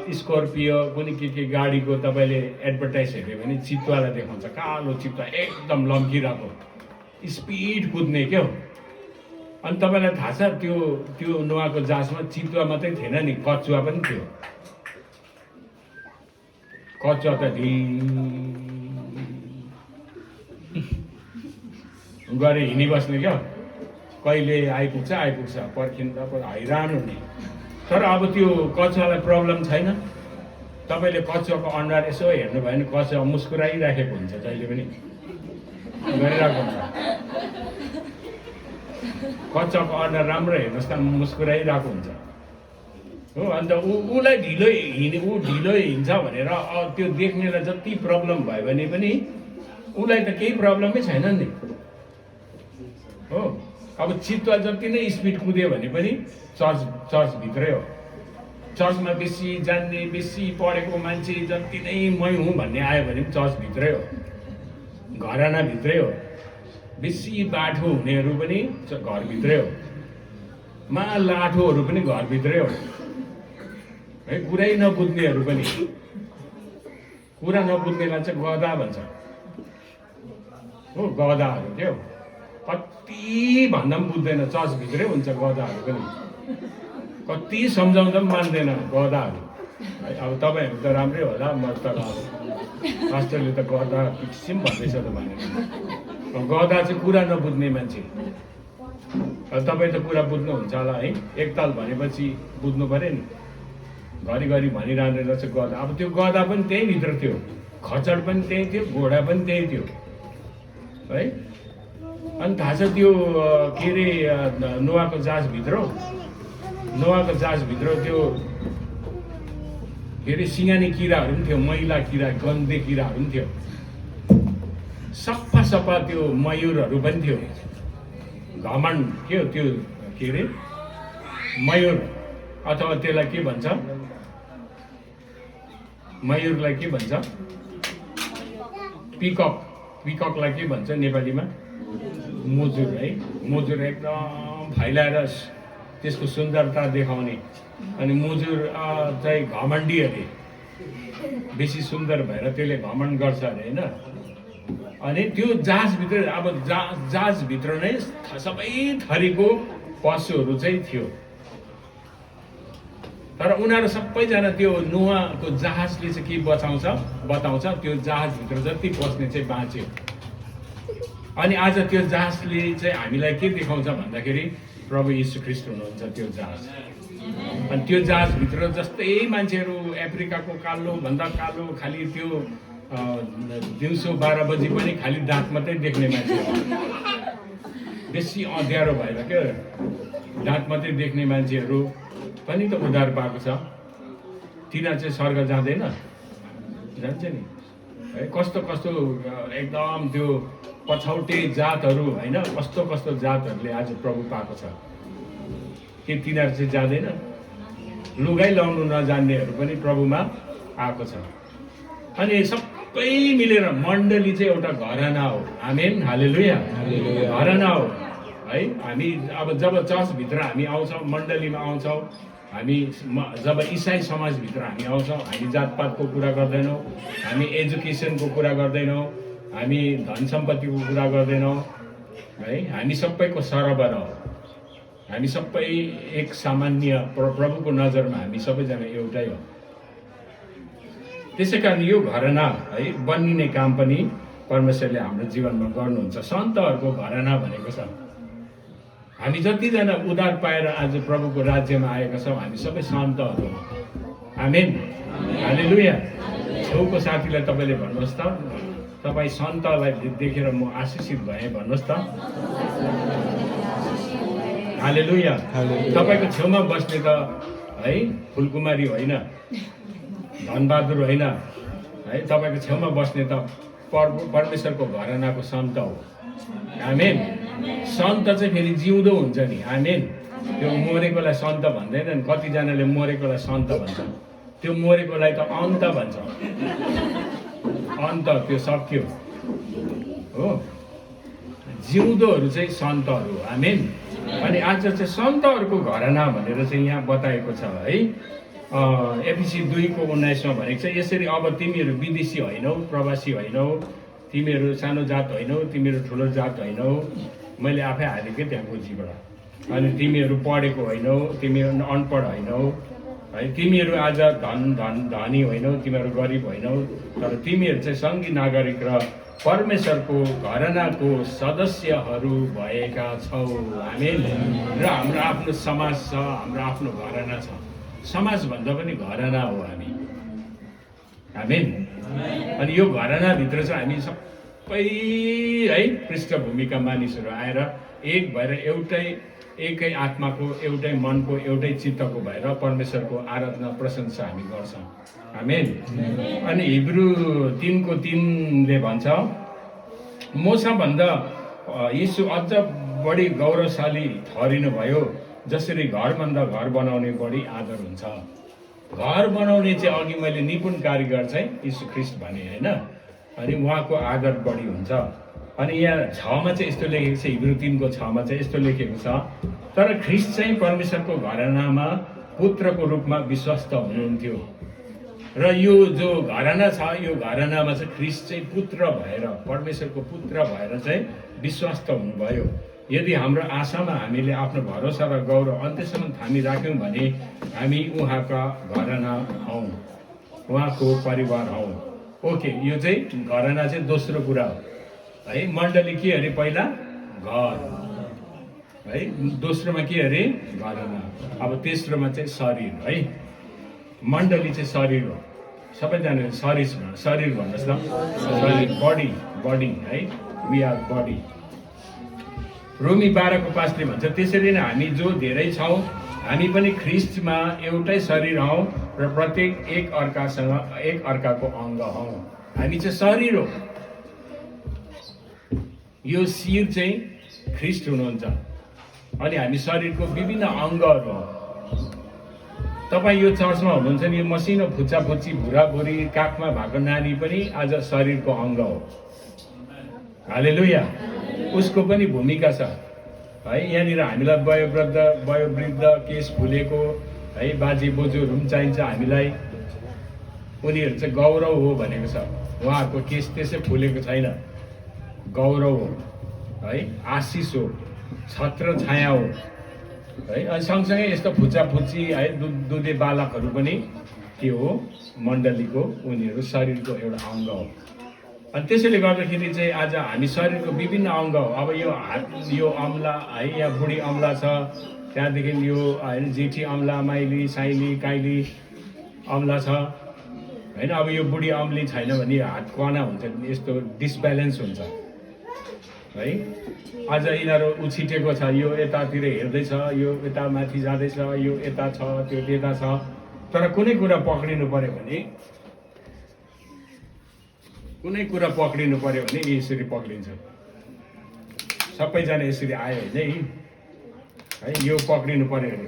स्कर्पियो कुनै के गाडीको तपाईँले एडभर्टाइज हेऱ्यो भने चितुवालाई देखाउँछ, कालो चितुवा एकदम लम्किरहेको स्पिड कुद्ने क्या। अनि तपाईँलाई थाहा छ त्यो नोआको जाँचमा चितुवा मात्रै थिएन नि, कचुवा पनि थियो। कचुवा त गरे हिँडिबस्ने क्या, कहिले आइपुग्छ पर्खिँदा हैरान हुने। तर अब त्यो कचुवालाई प्रब्लम छैन। तपाईँले कचुवाको अनुहार यसो हेर्नुभयो भने कचुवा मुस्कुराइराखेको हुन्छ, जहिले पनि गरिरहेको हुन्छ। कचुवाको अनुहार राम्रो हेर्नुहोस् त, मुस्कुराइरहेको हुन्छ हो। अन्त उसलाई ढिलो हिँड्छ भनेर त्यो देख्नेलाई जति प्रब्लम भयो भने पनि उसलाई त केही प्रब्लमै छैन नि हो। अब चितुवा जति नै स्पिड कुद्यो भने पनि चर्चभित्रै हो। चर्चमा बेसी जान्ने, बेसी पढेको मान्छे जति नै मै हुँ भन्ने आयो भने पनि चर्चभित्रै हो, घरानाभित्रै हो। बेसी बाठो हुनेहरू पनि घरभित्रै हो, लाठोहरू पनि घरभित्रै हो है। कुरै नबुझ्नेहरू पनि, कुरा नबुझ्नेलाई चाहिँ गधा भन्छ हो। गधाहरू क्या हो, कति भन्दा पनि बुझ्दैन, चर्चभित्रै हुन्छ गधाहरू पनि। कति सम्झाउँदा पनि मान्दैन गधाहरू है। अब तपाईँहरू त राम्रै होला, म त मास्टरले त गधा किसिम भन्दैछ त भनेर। गधा चाहिँ कुरा नबुझ्ने मान्छे। तपाईँ त कुरा बुझ्नुहुन्छ होला है, एकताल भनेपछि बुझ्नु पऱ्यो नि। घरिघरि भनिरहने रहेछ गधा। अब त्यो गधा पनि त्यही भित्र थियो, खचड पनि त्यही थियो, घोडा पनि त्यही थियो है। अनि थाहा छ त्यो के अरे नोआको जाँचभित्र त्यो के अरे सिङ्गानी किराहरू पनि थियो, मैला किरा, गन्धे किराहरू पनि थियो। सफा त्यो मयुरहरू पनि थियो। घमण्ड के हो त्यो के अरे मयुर, अथवा त्यसलाई के भन्छ, मयुरलाई के भन्छ, पिककलाई के भन्छ नेपालीमा, मुजुर है। मुजुर एकदम फैलाएर त्यसको सुन्दरता देखाउने। अनि मुजुर चाहिँ घमण्डी अरे, बेसी सुन्दर भएर त्यसले घमण्ड गर्छ अरे होइन। अनि त्यो जाँचभित्र अब जाँचभित्र नै सबै थरीको पशुहरू चाहिँ थियो। तर उनीहरू सबैजना त्यो नोआको जहाजले चाहिँ के बताउँछ त्यो जहाजभित्र जति पस्ने चाहिँ बाँच्यो। अनि आज त्यो जहाजले चाहिँ हामीलाई के देखाउँछ भन्दाखेरि प्रभु यीशु ख्रीष्ट हुनुहुन्छ त्यो जहाज। अनि त्यो जहाजभित्र जस्तै मान्छेहरू अफ्रिकाको कालो भन्दा कालो, खालि त्यो दिउँसो 12 बजी पनि खालि दाँत मात्रै देख्ने मान्छे, बेसी अँध्यारो भएर क्या दाँत मात्रै देख्ने मान्छेहरू पनि त उद्धार पाएको छ। तिनीहरू चाहिँ स्वर्ग जाँदैन, जान्छ नि है। कस्तो एकदम त्यो पछौटे जातहरू होइन, कस्तो जातहरूले आज प्रभु पाएको छ। के तिनीहरू चाहिँ जाँदैन? लुगाइ लाउनु नजान्नेहरू पनि प्रभुमा आएको छ। अनि सबै मिलेर मण्डली चाहिँ एउटा घराना हो। आमेन, हालेलुया। घराना हो है हामी अब जब चर्चभित्र हामी आउँछौँ, मण्डलीमा आउँछौँ, हामी जब इसाई समाजभित्र हामी आउँछौँ, हामी जातपातको कुरा गर्दैनौँ, हामी एजुकेसनको कुरा गर्दैनौँ, हामी धन सम्पत्तिको कुरा गर्दैनौँ है। हामी सबैको सरबर हो, हामी सबै एक सामान्य प्रभुको नजरमा हामी सबैजना एउटै हो। त्यसै कारण यो घरना है बनिने काम पनि परमेश्वरले हाम्रो जीवनमा गर्नुहुन्छ। सन्तहरूको घरना भनेको छ हामी जतिजना उद्धार पाएर आज प्रभुको राज्यमा आएका छौँ, हामी सबै सन्तहरू हौँ। आमेन, हालेलुया। छेउको साथीलाई तपाईँले भन्नुहोस् त, तपाईँ सन्तलाई देखेर म आशिषित भएँ भन्नुहोस् त। हालेलुया। तपाईँको छेउमा बस्ने त है फुलकुमारी होइन, धनबहादुर होइन है, तपाईँको छेउमा बस्ने त परमेश्वरको घरनाको सन्त हो। आमेन। सन्त चाहिँ फेरि जिउँदो हुन्छ नि। आमेन। त्यो मरेकोलाई सन्त भन्दैनन्, कतिजनाले मरेकोलाई सन्त भन्छ, त्यो मरेकोलाई त अन्त भन्छ। अन्त त्यो सक्यो हो। जिउँदोहरू चाहिँ सन्तहरू हो। आमेन। अनि आज चाहिँ सन्तहरूको घरना भनेर चाहिँ यहाँ बताएको छ है। एफिसी 2:19 भनेको छ यसरी, अब तिमीहरू विदेशी होइनौ, प्रवासी होइनौ, तिमीहरू सानो जात होइनौ, तिमीहरू ठुलो जात होइनौ, मैले आफै हालेकै त्यहाँ गोजीबाट। अनि तिमीहरू पढेको होइनौ, तिमीहरू अनपढ होइनौ है, तिमीहरू आज धनी होइनौ, तिमीहरू गरिब होइनौ, तर तिमीहरू चाहिँ सङ्घी नागरिक र परमेश्वरको घरनाको सदस्यहरू भएका छौ। आमेन। र हाम्रो आफ्नो समाज छ, हाम्रो आफ्नो घरना छ। समाजभन्दा पनि घरना हो हामी। आमेन। अनि यो घरनाभित्र चाहिँ हामी सबै है पृष्ठभूमिका मानिसहरू आएर एक भएर एकै आत्माको, एउटै मनको, एउटै चित्तको भएर परमेश्वरको आराधना प्रशंसा हामी गर्छौँ। आमेन। अनि हिब्रू 3:3ले भन्छ, मोसाभन्दा यीशु अझ बढी गौरवशाली ठहरिनुभयो, जसरी घरभन्दा घर बनाउने बढी आदर हुन्छ। घर बनाउने चाहिँ अघि मैले निपुण कारिगर चाहिँ यीशु ख्रीष्ट भने होइन, अनि उहाँको आदर बढी हुन्छ। अनि यहाँ 6मा चाहिँ यस्तो लेखेको छ, हिब्रू 3:6मा चाहिँ यस्तो लेखेको छ, तर ख्रीष्ट चाहिँ परमेश्वरको घरनामा पुत्रको रूपमा विश्वस्त हुनुहुन्थ्यो। र यो जो घरना छ, यो घरनामा चाहिँ ख्रीष्ट चाहिँ पुत्र भएर, परमेश्वरको पुत्र भएर चाहिँ विश्वस्त हुनुभयो। यदि हाम्रो आशामा हामीले आफ्नो भरोसा र गौरव अन्त्यसम्म थामिराख्यौँ भने हामी उहाँका घरना हौँ, उहाँको परिवार हौँ। ओके, यो चाहिँ घरना चाहिँ दोस्रो कुरा हो है। मण्डली के अरे? पहिला घर है, दोस्रोमा के अरे? घरना। अब तेस्रोमा चाहिँ शरीर है। मण्डली चाहिँ शरीर हो। सबैजनाले शरीर भन्नुहोस् न। शरीर, बडी है, वी आर बडी। रोमी 12:5ले भन्छ, त्यसरी नै हामी जो धेरै छौँ, हामी पनि ख्रीष्टमा एउटै शरीर हौँ र प्रत्येक एक अर्काको अङ्ग हौँ। हामी चाहिँ शरीर हो। यो शिर चाहिँ ख्रीष्ट हुनुहुन्छ, अनि हामी शरीरको विभिन्न अङ्गहरू हौँ। तपाईँ यो चर्चमा हुनुहुन्छ नि, यो मसिनो फुच्चा-फुच्ची, भुराभुरी, काखमा भएको नानी पनि आज शरीरको अङ्ग हो। हालेलुया। उसको पनि भूमिका छ है। यहाँनिर हामीलाई वयोवृद्ध, केस फुलेको है बाजे बोजूहरू पनि चाहिन्छ हामीलाई। उनीहरू चाहिँ गौरव हो भनेको छ। उहाँहरूको केस त्यसै फुलेको छैन, गौरव हो है, आशिष हो, छत्र छाया हो है। अनि सँगसँगै यस्तो फुच्चा-फुच्ची है दुधे बालकहरू पनि के हो? मण्डलीको, उनीहरू शरीरको एउटा अङ्ग हो। अनि त्यसैले गर्दाखेरि चाहिँ आज हामी शरीरको विभिन्न अङ्ग हो। अब यो हात, यो अम्ला है, यहाँ बुढी अम्ला छ, त्यहाँदेखि यो होइन जेठी अम्ला, माइली, साइली, काइली अम्ला छ होइन। अब यो बुढी अम्ली छैन भने हात कना हुन्छ, यस्तो डिसब्यालेन्स हुन्छ है। आज यिनीहरू उछिटेको छ, यो यतातिर हेर्दैछ, यो यता माथि जाँदैछ, यो यता छ, त्यो त्यता छ। तर कुनै कुरा पक्रिनु पर्यो भने यसरी पक्रिन्छ। सबैजना यसरी आयो होइन है, यो पक्रिनु पर्यो अरे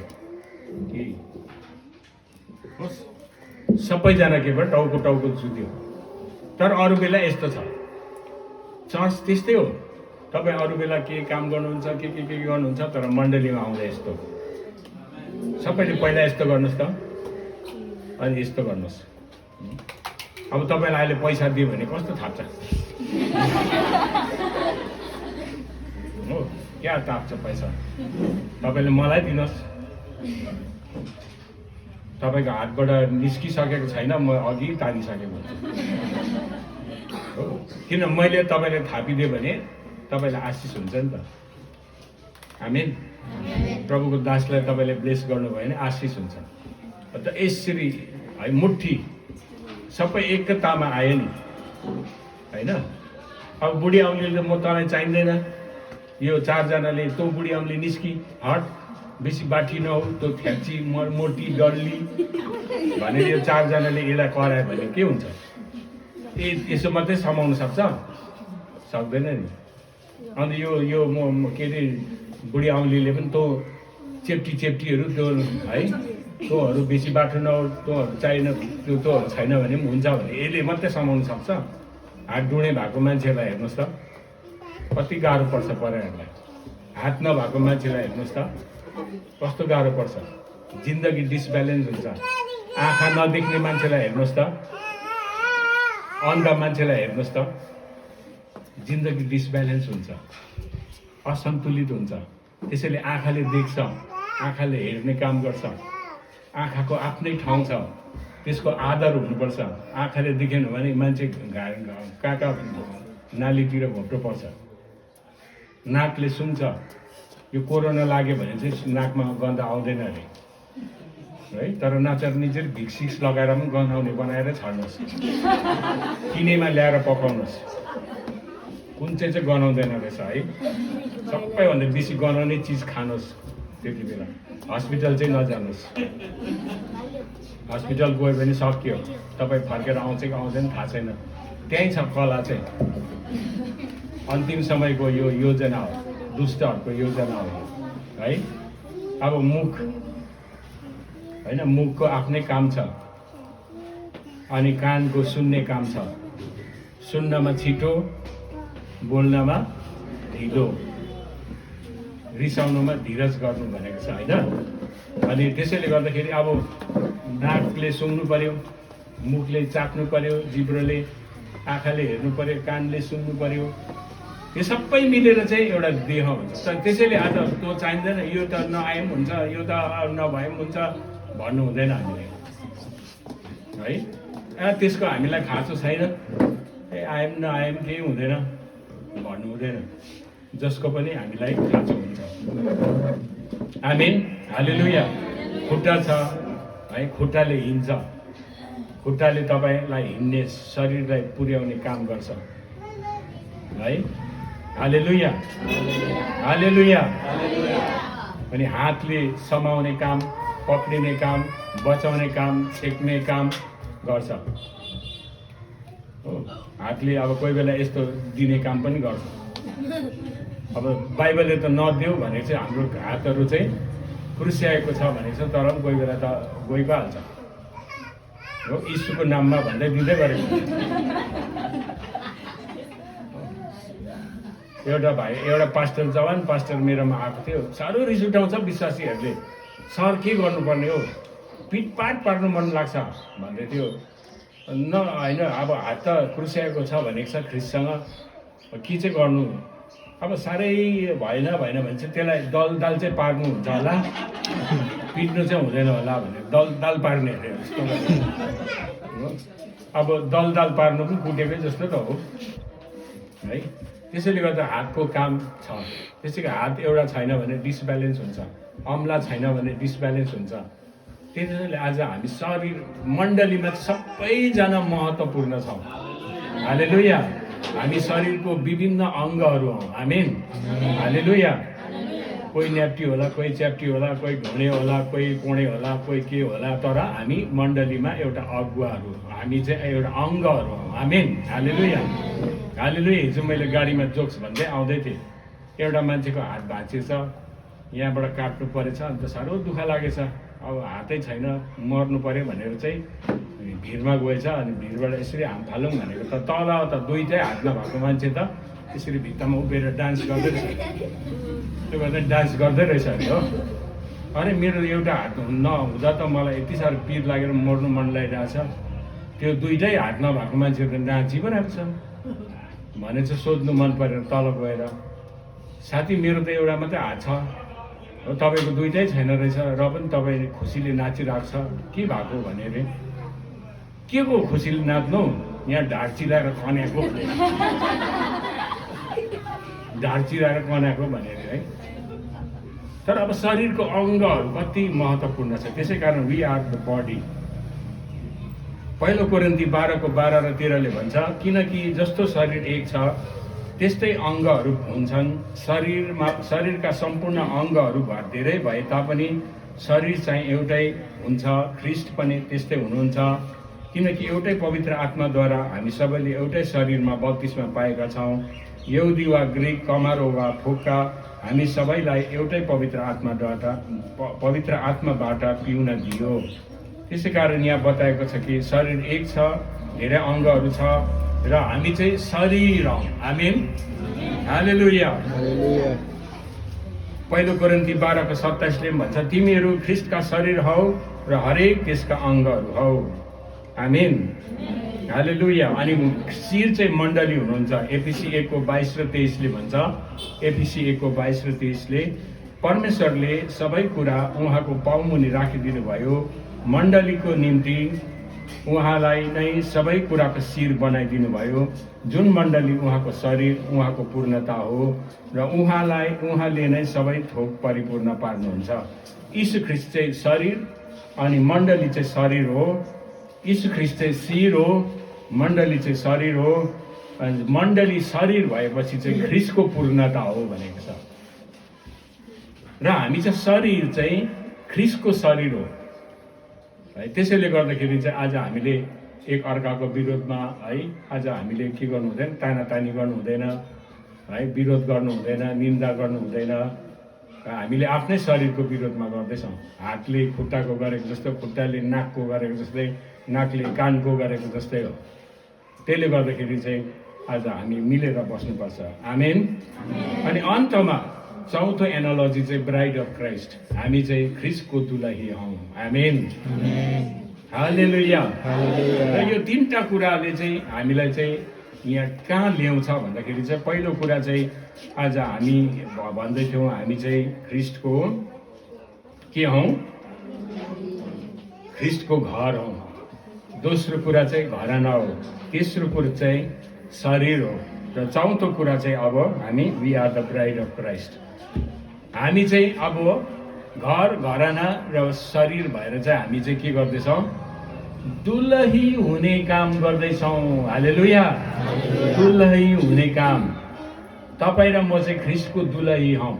कि सबैजना के भयो टाउको जुत्यो। तर अरू बेला यस्तो छ, चर्च त्यस्तै हो। तपाईँ अरू बेला के काम गर्नुहुन्छ के गर्नुहुन्छ, तर मण्डलीमा आउँदा यस्तो सबैले पहिला यस्तो गर्नुहोस् त, अनि यस्तो गर्नुहोस्। अब तपाईँलाई अहिले पैसा दियो भने कस्तो थाप्छ हो, क्या ताप्छ पैसा? तपाईँले मलाई दिनुहोस्। तपाईँको हातबाट निस्किसकेको छैन, म अघि तानिसकेको हो। किन मैले तपाईँले थापिदियो भने तपाईँलाई आशिष हुन्छ नि त। आमेन। प्रभुको दासलाई तपाईँले ब्लेस गर्नुभयो भने आशिष हुन्छ। त यसरी है मुट्ठी सबै एकतामा आयो नि होइन। अब बुढी औँलीले म तँलाई चाहिँदैन, यो चारजनाले तँ बुढी औँली निस्कि हट, बेसी बाठी नहौ, तँ फ्याची मोटी डल्ली भनेर यो चारजनाले यसलाई करायो भने के हुन्छ? यसो मात्रै समाउन सक्छ? सक्दैन नि। अन्त यो म के अरे बुढी औँलीले पनि तँ चेप्टीहरू त्यो है, तँहरू बेसी बाटो नहौ, तँहरू चाहिएन, तँहरू छैन भने पनि हुन्छ भने यसले मात्रै समाउन सक्छ? हात डुँडे भएको मान्छेलाई हेर्नुहोस् त, कति गाह्रो पर्छ पराहरूलाई। हात नभएको मान्छेलाई हेर्नुहोस् त, कस्तो गाह्रो पर्छ। जिन्दगी डिसब्यालेन्स हुन्छ। आँखा नदेख्ने मान्छेलाई हेर्नुहोस् त, अन्ध मान्छेलाई हेर्नुहोस् त, जिन्दगी डिसब्यालेन्स हुन्छ, असन्तुलित हुन्छ। त्यसैले आँखाले देख्छ, आँखाले हेर्ने काम गर्छ, आँखाको आफ्नै ठाउँ छ, त्यसको आदर हुनुपर्छ। आँखाले देखेन भने मान्छे कहाँ नालीतिर घोप्टो पर्छ। नाकले सुन्छ। यो कोरोना लाग्यो भने चाहिँ नाकमा गन्ध आउँदैन अरे है, तर नचर्नीचेर भिक्सिक्स लगाएर पनि गन्हाउने बनाएर छाड्नुहोस्, किनेमा ल्याएर पकाउनुहोस्, कुन चाहिँ गनाउँदैन रहेछ है। सबैभन्दा बेसी गनाउने चिज खानुहोस्। त्यति बेला हस्पिटल चाहिँ नजानुहोस्। हस्पिटल गयो भने सक्यो, तपाईँ फर्केर आउँछ कि आउँदैन थाहा छैन। त्यहीँ छ कला चाहिँ। अन्तिम समयको यो योजना हो, दुष्टहरूको योजना हो है। अब मुख होइन, मुखको आफ्नै काम छ, अनि कानको सुन्ने काम छ। सुन्नमा छिटो, बोल्नमा ढिलो, रिसाउनुमा धीरज गर्नु भनेको छ होइन। अनि त्यसैले गर्दाखेरि अब नाकले सुन्नु पर्यो, मुखले चाख्नु पर्यो, जिब्रोले, आँखाले हेर्नु पर्यो, कानले सुन्नु पर्यो। यो सबै मिलेर चाहिँ एउटा देह हुन्छ। त्यसैले आज त्यो चाहिँदैन, यो त नआए पनि हुन्छ, यो त नभए पनि हुन्छ भन्नु हुँदैन हामीले है। त्यसको हामीलाई खाँचो छैन। आए पनि नआए पनि केही हुँदैन भन्नु हुँदैन। जसको पनि हामीलाई खाँचो हुन्छ। आमेन, हालेलुया। खुट्टा छ है, खुट्टाले हिँड्छ। खुट्टाले तपाईँलाई हिँड्ने, शरीरलाई पुर्याउने काम गर्छ है। हालेलुया, हालेलुया। अनि हातले समाउने काम, पक्रिने काम, बचाउने काम, छेक्ने काम गर्छ हो। हातले अब कोही बेला यस्तो दिने काम पनि गर्छ। अब बाइबलले त नदेऊ भनेको चाहिँ हाम्रो हातहरू चाहिँ क्रुस्याएको छ भनेको छ, तर पनि कोही बेला त गइ पो हाल्छ हो। यीशुको नाममा भन्दै दिँदै गरेको। एउटा भाइ, एउटा पास्टर, जवान पास्टर मेरोमा आएको थियो। साह्रो रिस उठाउँछ विश्वासीहरूले, सर के गर्नुपर्ने हो, पिटपाट पार्नु मन लाग्छ भन्दै थियो। न होइन, अब हात त क्रुस्याएको छ भनेको छ ख्रिस्टसँग, के चाहिँ गर्नु? अब साह्रै भएन भने चाहिँ त्यसलाई दलदाल चाहिँ पार्नु हुन्छ होला, पिट्नु चाहिँ हुँदैन होला भनेर दलदाल पार्ने अरे जस्तो। अब दलदाल पार्नु पनि कुटेकै जस्तो त हो है। त्यसैले गर्दा हातको काम छ। त्यसैको हात एउटा छैन भने डिसब्यालेन्स हुन्छ, अम्ला छैन भने डिसब्यालेन्स हुन्छ। त्यसैले आज हामी शरीर मण्डलीमा सबैजना महत्त्वपूर्ण छौँ। हालेलुया। हामी शरीरको विभिन्न अङ्गहरू हौँ। आमेन, हालेलुया। कोही न्याप्टी होला, कोही च्याप्टी होला, कोही घुँडे होला, कोही कोणे होला, कोही के होला, तर हामी मण्डलीमा एउटा अगुवाहरू, हामी चाहिँ एउटा अङ्गहरू हौँ। आमेन, हालेलुया, हालेलुया। हिजो मैले गाडीमा जोक्स भन्दै आउँदै थिएँ। एउटा मान्छेको हात भाँचिएछ, यहाँबाट काट्नु परेछ, अन्त साह्रो दुःख लागेछ। अब हातै छैन, मर्नु पऱ्यो भनेर चाहिँ भिरमा गएछ। अनि भिरबाट यसरी हाम फालौँ भनेको त तल त दुईटै हात नभएको मान्छे त त्यसरी भित्तामा उभिएर डान्स गर्दै रहेछ। त्यो गर्दा डान्स गर्दै रहेछ अरे हो। अरे मेरो एउटा हात नहुँदा त मलाई यति साह्रो पिर लागेर मर्नु मन लागिरहेछ, त्यो दुइटै हात नभएको मान्छेहरू त नाची पो रहेछ भने चाहिँ सोध्नु मन परेर तल गएर, साथी मेरो त एउटा मात्रै हात छ हो, तपाईँको दुइटै छैन रहेछ र पनि तपाईँ खुसीले नाचिरहेको छ, के भएको भने अरे के को खुसीले नाच्नु, यहाँ ढाड चिलाएर कन्याको ढाड चिलाएर कन्याको भनेर है। तर अब शरीरको अङ्गहरू कति महत्त्वपूर्ण छ, त्यसै कारण वी आर द बडी। पहिलो कोरिन्थी 12:12 र 13ले भन्छ, किनकि जस्तो शरीर एक छ त्यस्तै अङ्गहरू हुन्छन्, शरीरका सम्पूर्ण अङ्गहरू धेरै भए तापनि शरीर चाहिँ एउटै हुन्छ, ख्रिस्ट पनि त्यस्तै हुनुहुन्छ। किनकि एउटै पवित्र आत्माद्वारा हामी सबैले एउटै शरीरमा बत्तिस्मा पाएका छौँ। यहुदी वा ग्रिक, कमारो वा फोका, हामी सबैलाई एउटै पवित्र आत्माबाट पिउन दियो। त्यसै कारण यहाँ बताएको छ कि शरीर एक छ, धेरै अङ्गहरू छ र हामी चाहिँ शरीर हौँ। आमेन, हालेलुया। पहिलो कोरिन्थी 12:27ले भन्छ, तिमीहरू ख्रिस्टका शरीर हौ र हरेक त्यसका अङ्गहरू हौ। आमेन, हालेलुया। अनि शिर चाहिँ मण्डली हुनुहुन्छ। एफिसी 1:22-23ले भन्छ, एफिसी 1:22-23ले परमेश्वरले सबै कुरा उहाँको पाउमुनि राखिदिनु भयो, मण्डलीको निम्ति उहाँलाई नै सबै कुराको शिर बनाइदिनु भयो, जुन मण्डली उहाँको शरीर, उहाँको पूर्णता हो र उहाँले नै सबै थोक परिपूर्ण पार्नुहुन्छ। यीशु ख्रिस्ट चाहिँ शरीर अनि मण्डली चाहिँ शरीर हो। यीशु ख्रिस्ट चाहिँ शिर हो, मण्डली चाहिँ शरीर हो। अनि मण्डली शरीर भएपछि चाहिँ ख्रिस्टको पूर्णता हो भनेको छ र हामी चाहिँ शरीर चाहिँ ख्रिस्टको शरीर हो है। त्यसैले गर्दाखेरि चाहिँ आज हामीले एक अर्काको विरोधमा है, आज हामीले के गर्नु हुँदैन, तानातानी गर्नु हुँदैन है, विरोध गर्नु हुँदैन, निन्दा गर्नु हुँदैन। हामीले आफ्नै शरीरको विरोधमा गर्दैछौँ। हातले खुट्टाको गरेको जस्तो, खुट्टाले नाकको गरेको जस्तै, नाकले कानको गरेको जस्तै हो। त्यसले गर्दाखेरि चाहिँ आज हामी मिलेर बस्नुपर्छ। आमेन। अनि अन्तमा चौथो एनालोजी चाहिँ ब्राइड अफ क्राइस्ट, हामी चाहिँ ख्रिस्टको दुलही हौँ। आमेन, हालेलुया। र यो तीनटा कुराले चाहिँ हामीलाई चाहिँ यहाँ कहाँ ल्याउँछ भन्दाखेरि चाहिँ पहिलो कुरा चाहिँ आज हामी भन्दै थियौँ, हामी चाहिँ ख्रिस्टको के हौँ, ख्रिस्टको घर हौँ। दोस्रो कुरा चाहिँ घराना हो। तेस्रो कुरा चाहिँ शरीर हो र चौथो कुरा चाहिँ अब हामी we are the bride of Christ. हामी चाहिँ अब घर, घराना र शरीर भएर चाहिँ हामी चाहिँ के गर्दैछौँ, दुलही हुने काम गर्दैछौँ। हालेलुया, दुलही हुने काम। तपाईँ र म चाहिँ ख्रिस्टको दुलही हौँ।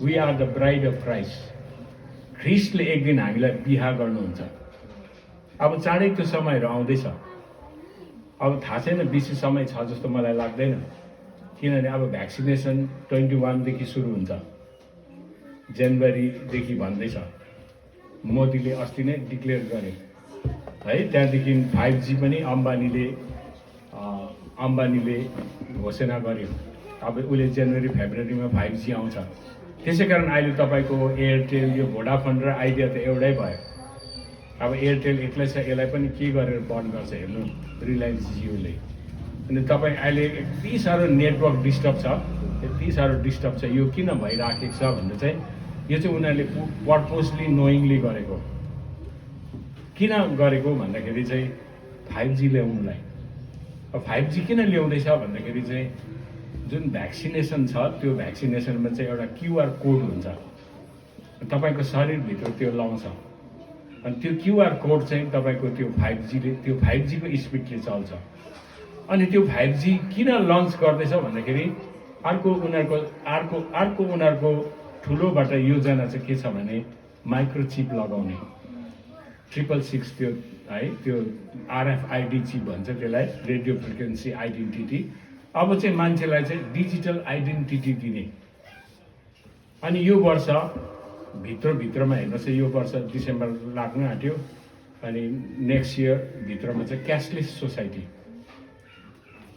We are the bride of Christ. ख्रिस्टले एक दिन हामीलाई बिहा गर्नुहुन्छ। अब चाँडै त्यो समयहरू आउँदैछ। अब थाहा छैन, बेसी समय छ जस्तो मलाई लाग्दैन, किनभने अब भ्याक्सिनेसन 21देखि सुरु हुन्छ, जनवरीदेखि भन्दैछ। मोदीले अस्ति नै डिक्लेयर गरे है। त्यहाँदेखि 5G पनि अम्बानीले घोषणा गर्यो। अब उसले जनवरी फेब्रुअरीमा 5G आउँछ। त्यसै कारण अहिले तपाईँको एयरटेल, यो भोडाफोन र आइडिया त एउटै भयो। अब एयरटेल एक्लै छ, यसलाई पनि के गरेर बन्द गर्छ हेर्नु, रिलायन्स जियोले। अनि तपाईँ अहिले यति साह्रो नेटवर्क डिस्टर्ब छ, यति साह्रो डिस्टर्ब छ। यो किन भइराखेको छ भन्दा चाहिँ यो चाहिँ उनीहरूले पर्पोजली नोइङली गरेको। किन गरेको भन्दाखेरि चाहिँ 5G ल्याउनुलाई। अब 5G किन ल्याउँदैछ भन्दाखेरि चाहिँ जुन भ्याक्सिनेसन छ, त्यो भ्याक्सिनेसनमा चाहिँ एउटा QR कोड हुन्छ, तपाईँको शरीरभित्र त्यो लाउँछ। अनि त्यो QR कोड चाहिँ तपाईँको त्यो 5G को स्पिडले चल्छ। अनि त्यो 5G किन लन्च गर्दैछ भन्दाखेरि अर्को उनीहरूको ठुलोबाट योजना चाहिँ के छ भने माइक्रोचिप लगाउने, 666 त्यो है, त्यो RFID चिप भन्छ त्यसलाई, रेडियो फ्रिक्वेन्सी आइडेन्टिटी। अब चाहिँ मान्छेलाई चाहिँ डिजिटल आइडेन्टिटी दिने। अनि यो वर्ष भित्रमा हेर्नुहोस्, यो वर्ष डिसेम्बर लाग्न आँट्यो, अनि नेक्स्ट इयर भित्रमा चाहिँ क्यासलेस सोसाइटी।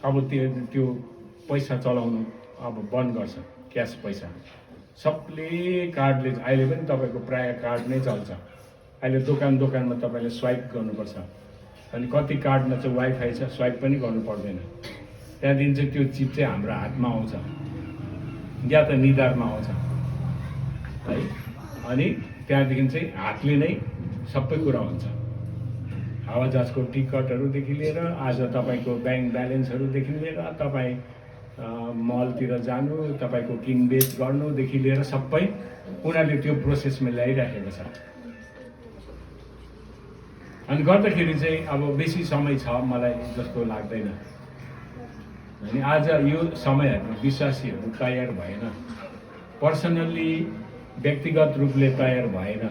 अब त्यो पैसा चलाउनु अब बन्द गर्छ, क्यास पैसा सबले कार्डले। अहिले पनि तपाईँको प्रायः कार्ड नै चल्छ। अहिले दोकानमा तपाईँले स्वाइप गर्नुपर्छ, अनि कति कार्डमा चाहिँ वाइफाई छ, स्वाइप पनि गर्नु पर्दैन। त्यहाँदेखि चाहिँ त्यो चिप चाहिँ हाम्रो हातमा आउँछ या त निधारमा आउँछ है, अनि त्यहाँदेखि चाहिँ हातले नै सबै कुरा हुन्छ। हावाजहाजको टिकटहरूदेखि लिएर आज तपाईँको ब्याङ्क ब्यालेन्सहरूदेखि लिएर तपाईँ मलतिर जानु, तपाईँको किनबेच गर्नुदेखि लिएर सबै उनीहरूले त्यो प्रोसेसमा ल्याइराखेको छ। अनि गर्दाखेरि चाहिँ अब बेसी समय छ मलाई जस्तो लाग्दैन। अनि आज यो समयहरू विश्वासीहरू तयार भएन, पर्सनल्ली व्यक्तिगत रूपले तयार भएन।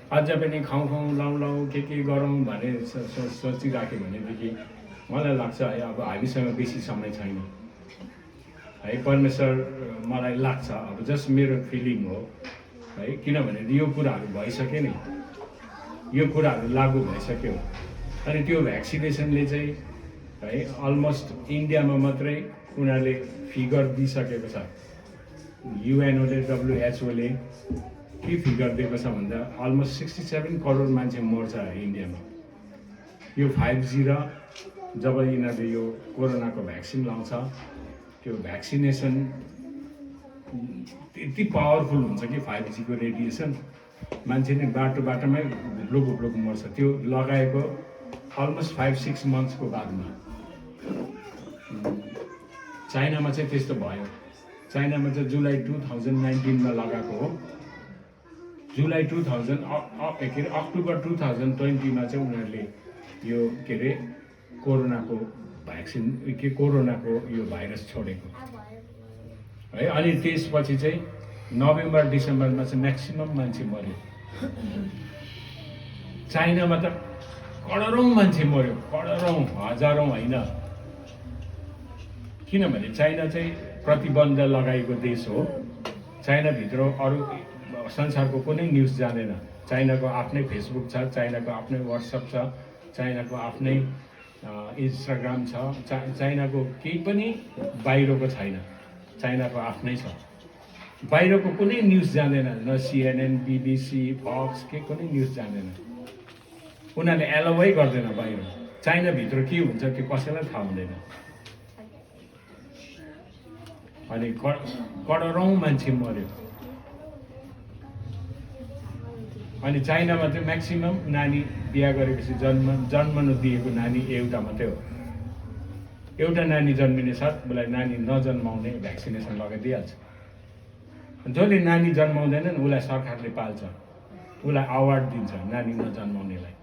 अझ पनि खाउँ लाउँ के गरौँ भने सोचिराख्यो भनेदेखि मलाई लाग्छ है अब हामीसँग बेसी समय छैन है। परमेश्वर मलाई लाग्छ, अब जस्ट मेरो फिलिङ हो है, किनभने यो कुराहरू भइसक्यो नि, यो कुराहरू लागू भइसक्यो। अनि त्यो भ्याक्सिनेसनले चाहिँ है अलमोस्ट इन्डियामा मात्रै उनीहरूले फिगर दिइसकेको छ। युएनओले डब्लुएचओले के फिगर दिएको छ भन्दा अलमोस्ट 67 करोड मान्छे मर्छ इन्डियामा। यो 5G र जब यिनीहरूले यो कोरोनाको भ्याक्सिन लाउँछ, त्यो भ्याक्सिनेसन यति पावरफुल हुन्छ कि 5G को रेडिएसन मान्छे नै बाटोमै घुप्लो मर्छ। त्यो लगाएको अलमोस्ट 5-6 मन्थ्सको बादमा। चाइनामा चाहिँ त्यस्तो भयो। चाइनामा चाहिँ जुलाई 2019 मा लगाएको हो। जुलाई 2000 अक्टोबर 2020 मा चाहिँ उनीहरूले यो के अरे कोरोनाको भ्याक्सिन कोरोनाको यो भाइरस छोडेको है। अनि त्यसपछि चाहिँ नोभेम्बर डिसेम्बरमा चाहिँ म्याक्सिमम मान्छे मर्यो। चाइनामा त करोडौँ मान्छे मर्यो, करोडौँ हजारौँ होइन। किनभने चाइना चाहिँ प्रतिबन्ध लगाएको देश हो। चाइनाभित्र अरू संसारको कुनै न्युज जाँदैन। चाइनाको आफ्नै फेसबुक छ, चाइनाको आफ्नै वाट्सएप छ, चाइनाको आफ्नै इन्स्टाग्राम छ। चाइनाको केही पनि बाहिरको छैन, चाइनाको आफ्नै छ। बाहिरको कुनै न्युज जाँदैन, न CNN, BBC, फक्स के कुनै न्युज जाँदैन। उनीहरूले एलाउै गर्दैन बाहिर। चाइनाभित्र के हुन्छ त्यो कसैलाई थाहा हुँदैन। अनि करोडौँ मान्छे मर्यो। अनि चाइनामा चाहिँ म्याक्सिमम नानी बिहा गरेपछि जन्मनु दिएको नानी एउटा मात्रै हो। एउटा नानी जन्मिने साथ उसलाई नानी नजन्माउने भ्याक्सिनेसन लगाइदिइहाल्छ। जसले नानी जन्माउँदैनन् उसलाई सरकारले पाल्छ, उसलाई अवार्ड दिन्छ नानी नजन्माउनेलाई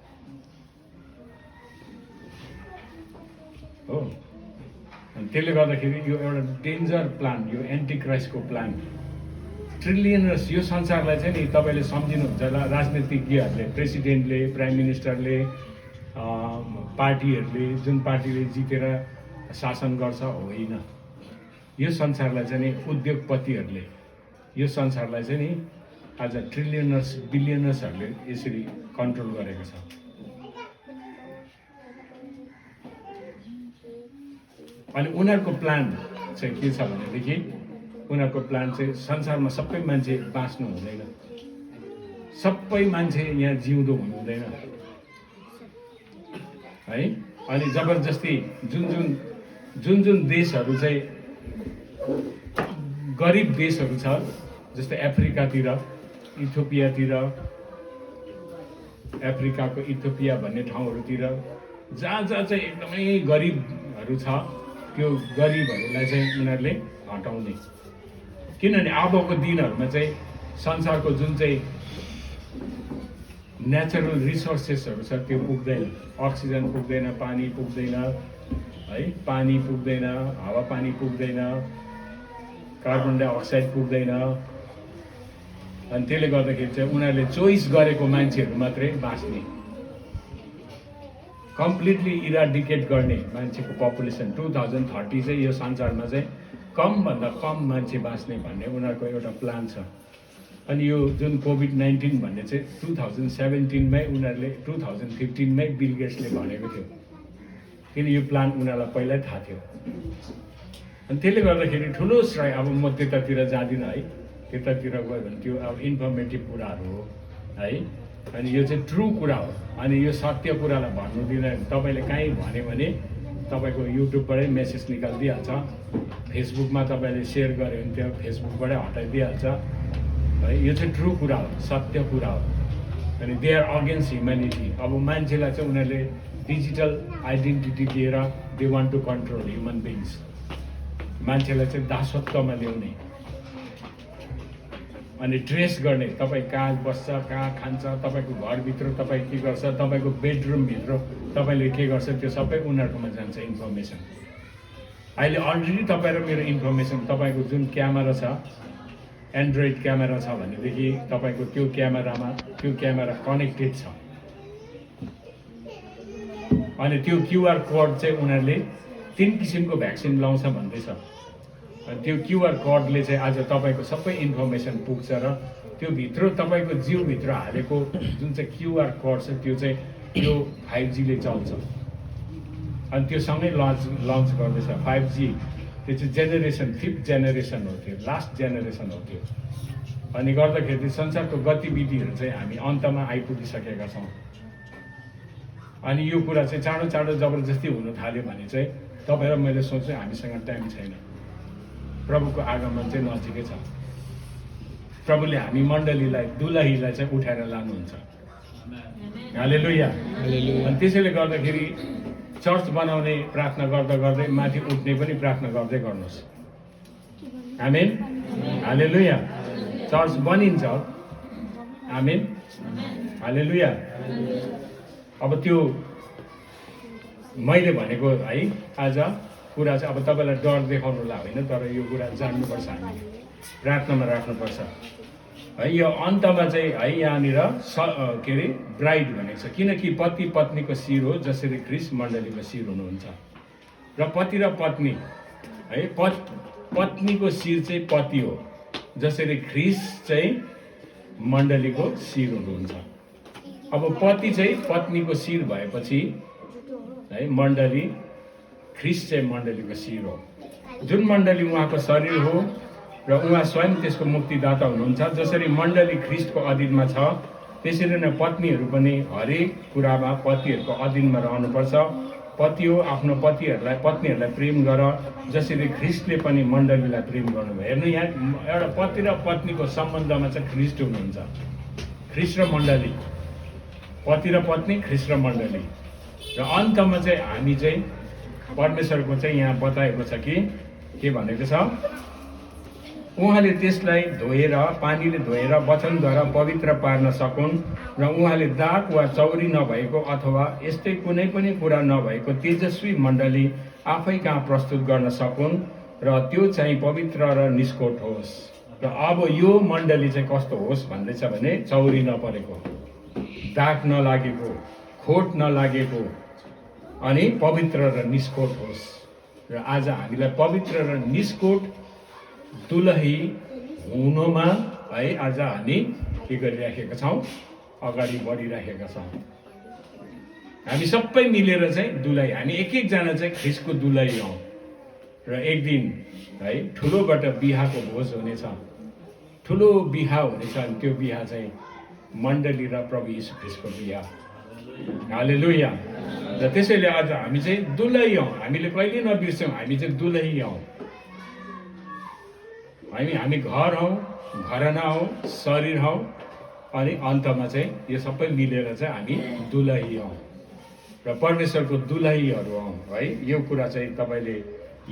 हो। अनि त्यसले गर्दाखेरि यो एउटा डेन्जर प्लान, यो एन्टी क्राइस्टको प्लान। ट्रिलियनर्स यो संसारलाई चाहिँ नि तपाईँले सम्झिनुहुन्छ होला, राजनीतिज्ञहरूले, प्रेसिडेन्टले, प्राइम मिनिस्टरले, पार्टीहरूले, जुन पार्टीले जितेर शासन गर्छ होइन। यो संसारलाई चाहिँ नि उद्योगपतिहरूले, यो संसारलाई चाहिँ नि आज ट्रिलियनर्स बिलियनर्सहरूले यसरी कन्ट्रोल गरेको छ। अनि उनीहरूको प्लान चाहिँ के छ भनेदेखि उनीहरूको प्लान चाहिँ संसारमा सबै मान्छे बाँच्नु हुँदैन, सबै मान्छे यहाँ जिउँदो हुनु हुँदैन है। अनि जबरजस्ती जुन देशहरू चाहिँ गरिब देशहरू छ, जस्तै अफ्रिकातिर, इथियोपियातिर, अफ्रिकाको इथियोपिया भन्ने ठाउँहरूतिर जहाँ चाहिँ एकदमै गरिबहरू छ, त्यो गरिबहरूलाई चाहिँ उनीहरूले हटाउने। किनभने अबको दिनहरूमा चाहिँ संसारको जुन चाहिँ नेचुरल रिसोर्सेसहरू छ त्यो पुग्दैन। अक्सिजन पुग्दैन, पानी पुग्दैन है, पानी पुग्दैन, हावापानी पुग्दैन, कार्बन डाइअक्साइड पुग्दैन। अनि त्यसले गर्दाखेरि चाहिँ उनीहरूले चोइस गरेको मान्छेहरू मात्रै बाँच्ने, कम्प्लिटली इराडिकेट गर्ने मान्छेको पपुलेसन 2030 चाहिँ यो संसारमा चाहिँ कमभन्दा कम मान्छे बाँच्ने भन्ने उनीहरूको एउटा प्लान छ। अनि यो जुन कोभिड-19 भन्ने चाहिँ 2017 मै उनीहरूले 2015 मै बिल गेट्सले भनेको थियो, किन यो प्लान उनीहरूलाई पहिल्यै थाहा थियो। अनि त्यसले गर्दाखेरि ठुलो श्रय अब म त्यतातिर जाँदिनँ है, त्यतातिर गयो भने त्यो अब इन्फर्मेटिभ कुराहरू हो है। अनि यो चाहिँ ट्रु कुरा हो। अनि यो सत्य कुरालाई भन्नु दिँदैन। तपाईँले कहीँ भन्यो भने तपाईँको युट्युबबाटै मेसेज निकालिदिइहाल्छ, फेसबुकमा तपाईँले सेयर गर्यो भने त्यो फेसबुकबाटै हटाइदिइहाल्छ है। यो चाहिँ ट्रु कुरा हो, सत्य कुरा हो। अनि दे आर अगेन्स्ट ह्युम्यानिटी। अब मान्छेलाई चाहिँ उनीहरूले डिजिटल आइडेन्टिटी दिएर they want to control human beings. मान्छेलाई चाहिँ दासत्वमा ल्याउने अनि ट्रेस गर्ने, तपाईँ कहाँ बस्छ, कहाँ खान्छ, तपाईँको घरभित्र तपाईँ के गर्छ, तपाईँको बेडरुमभित्र तपाईँले के गर्छ, त्यो सबै उनीहरूकोमा जान्छ इन्फर्मेसन। अहिले अलरेडी तपाईँ र मेरो इन्फर्मेसन, तपाईँको जुन क्यामेरा छ, एन्ड्रोइड क्यामेरा छ भनेदेखि तपाईँको त्यो क्यामेरा कनेक्टेड छ। अनि त्यो क्युआर कोड चाहिँ उनीहरूले 3 किसिमको भ्याक्सिन लाउँछ भन्दैछ। अनि त्यो क्युआर कोडले चाहिँ आज तपाईँको सबै इन्फर्मेसन पुग्छ र त्यो भित्र तपाईँको जिउभित्र हालेको जुन चाहिँ क्युआर कोड छ त्यो चाहिँ त्यो 5Gले चल्छ। अनि त्यो सँगै लन्च गर्दैछ 5G। त्यो चाहिँ जेनेरेसन 5th जेनेरेसन हो, त्यो लास्ट जेनेरेसन हो त्यो। अनि गर्दाखेरि संसारको गतिविधिहरू चाहिँ हामी अन्तमा आइपुगिसकेका छौँ। अनि यो कुरा चाहिँ चाँडो चाँडो जबरजस्ती हुन थाल्यो भने चाहिँ तपाईँ र मैले सोच्छु हामीसँग टाइम छैन। प्रभुको आगमन चाहिँ नजिकै छ। प्रभुले हामी मण्डलीलाई, दुलहीलाई चाहिँ उठाएर लानुहुन्छ। हालेलुया। अनि त्यसैले गर्दाखेरि चर्च बनाउने प्रार्थना गर्दा गर्दै माथि उठ्ने पनि प्रार्थना गर्दै गर्नुहोस्। आमेन। हालेलुया। चर्च बनिन्छ। आमेन। हालेलुया। अब त्यो मैले भनेको है आज कुरा चाहिँ अब तपाईँलाई डर देखाउनुलाई होइन, तर यो कुरा जान्नुपर्छ, हामीले प्रार्थनामा राख्नुपर्छ है। यो अन्तमा चाहिँ है यहाँनिर के अरे ब्राइड भनेको छ, किनकि पति पत्नीको शिर हो जसरी ख्रिस्ट मण्डलीको शिर हुनुहुन्छ। र पति र पत्नी है, पत्नीको शिर चाहिँ पति हो जसरी ख्रिस्ट चाहिँ मण्डलीको शिर हुनुहुन्छ। अब पति चाहिँ पत्नीको शिर भएपछि है मण्डली, ख्रिस्ट चाहिँ मण्डलीको शिर हो। जुन मण्डली उहाँको शरीर हो र उहाँ स्वयं त्यसको मुक्तिदाता हुनुहुन्छ। जसरी मण्डली ख्रिस्टको अधीनमा छ त्यसरी नै पत्नीहरू पनि हरेक कुरामा पतिहरूको अधीनमा रहनुपर्छ। पति हो आफ्नो पत्नीहरूलाई प्रेम गर जसरी ख्रिस्टले पनि मण्डलीलाई प्रेम गर्नुभयो। हेर्नु यहाँ एउटा पति र पत्नीको सम्बन्धमा चाहिँ ख्रिस्ट हुनुहुन्छ। ख्रिस्ट र मण्डली, पति र पत्नी, ख्रिस्ट र मण्डली। र अन्तमा चाहिँ हामी चाहिँ परमेश्वरको चाहिँ यहाँ बताएको छ कि के भनेको छ, उहाँले त्यसलाई धोएर, पानीले धोएर वचनद्वारा पवित्र पार्न सकुन् र उहाँले दाग वा चौरी नभएको अथवा यस्तै कुनै पनि कुरा नभएको तेजस्वी मण्डली आफै कहाँ प्रस्तुत गर्न सकुन् र त्यो चाहिँ पवित्र र निष्कोट होस्। र अब यो मण्डली चाहिँ कस्तो होस् भन्दैछ भने चौरी नपरेको, दाग नलागेको, खोट नलागेको अनि पवित्र र निष्कोट होस्। र आज हामीलाई पवित्र र निष्कोट दुलही हुनुमा है आज हामी के गरिराखेका छौँ, अगाडि बढिराखेका छौँ। हामी सबै मिलेर चाहिँ दुलही, हामी एक एकजना चाहिँ ख्रिस्टको दुलही हौँ। र एक दिन है ठुलोबाट बिहाको भोज हुनेछ, ठुलो बिहा हुनेछ। अनि त्यो बिहा चाहिँ मण्डली र प्रभु यीशु ख्रिस्टको बिहा। हालेलुया। र त्यसैले आज हामी चाहिँ दुलही हौँ। हामीले कहिले नबिर्सौँ हामी चाहिँ दुलही हौँ। हामी घर हौँ, घरना हौँ, शरीर हौँ अनि अन्तमा चाहिँ यो सबै मिलेर चाहिँ हामी दुलही हौँ र परमेश्वरको दुलहीहरू हौँ है। यो कुरा चाहिँ तपाईँले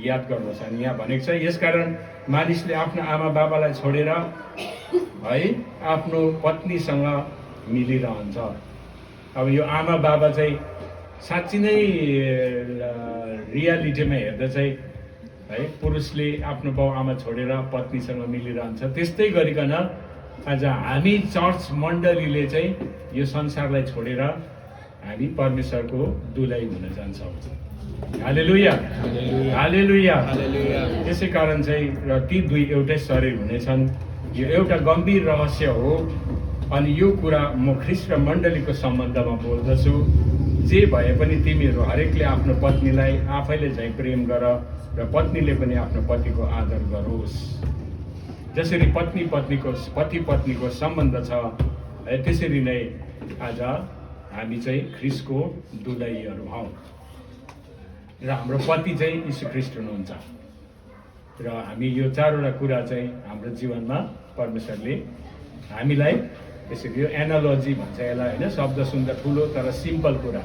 याद गर्नुहोस्। अनि यहाँ भनेको छ यसकारण मानिसले आफ्नो आमा बाबालाई छोडेर है आफ्नो पत्नीसँग मिलिरहन्छ। अब यो आमा बाबा चाहिँ साँच्ची नै रियालिटीमा हेर्दा चाहिँ है पुरुषले आफ्नो बाउ आमा छोडेर पत्नीसँग मिलिरहन्छ। त्यस्तै गरिकन आज हामी चर्च मण्डलीले चाहिँ यो संसारलाई छोडेर हामी परमेश्वरको दुलही हुन जान्छौँ। हालेलुया। हालेलुया। त्यसै कारण चाहिँ र ती दुई एउटै शरीर हुनेछन्। यो एउटा गम्भीर रहस्य हो। अनि यो कुरा म ख्रिस्ट र मण्डलीको सम्बन्धमा बोल्दछु। जे भए पनि तिमीहरू हरेकले आफ्नो पत्नीलाई आफैले झैँ प्रेम गर र पत्नीले पनि आफ्नो पतिको आदर गरोस्। जसरी पति पत्नीको सम्बन्ध छ है, त्यसरी नै आज हामी चाहिँ ख्रिस्टको दुलहीहरू हौँ र हाम्रो पति चाहिँ यीशु ख्रिस्ट हुनुहुन्छ। र हामी यो चारवटा कुरा चाहिँ हाम्रो जीवनमा परमेश्वरले हामीलाई त्यसरी यो एनालोजी भन्छ यसलाई होइन, शब्द सुन्दा ठुलो तर सिम्पल कुरा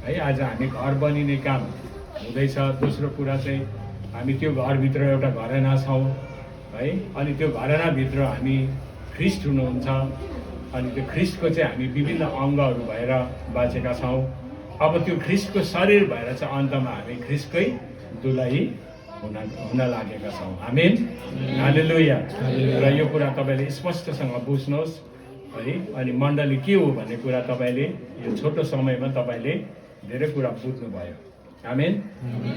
है। आज हामी घर बनिने काम हुँदैछ। दोस्रो कुरा चाहिँ हामी त्यो घरभित्र एउटा घरना छौँ है, अनि त्यो घरनाभित्र हामी ख्रिस्ट हुनुहुन्छ, अनि त्यो ख्रिस्टको चाहिँ हामी विभिन्न अङ्गहरू भएर बाँचेका छौँ। अब त्यो ख्रिस्टको शरीर भएर चाहिँ अन्तमा हामी ख्रिस्टकै दुलही हुन लागेका छौँ। आमेन, हालेलुया। र यो कुरा तपाईँले स्पष्टसँग बुझ्नुहोस् है। अनि मण्डली के हो भन्ने कुरा तपाईँले यो छोटो समयमा तपाईँले धेरै कुरा बुझ्नुभयो। आमेन।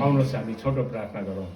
आउनुहोस् हामी छोटो प्रार्थना गरौँ।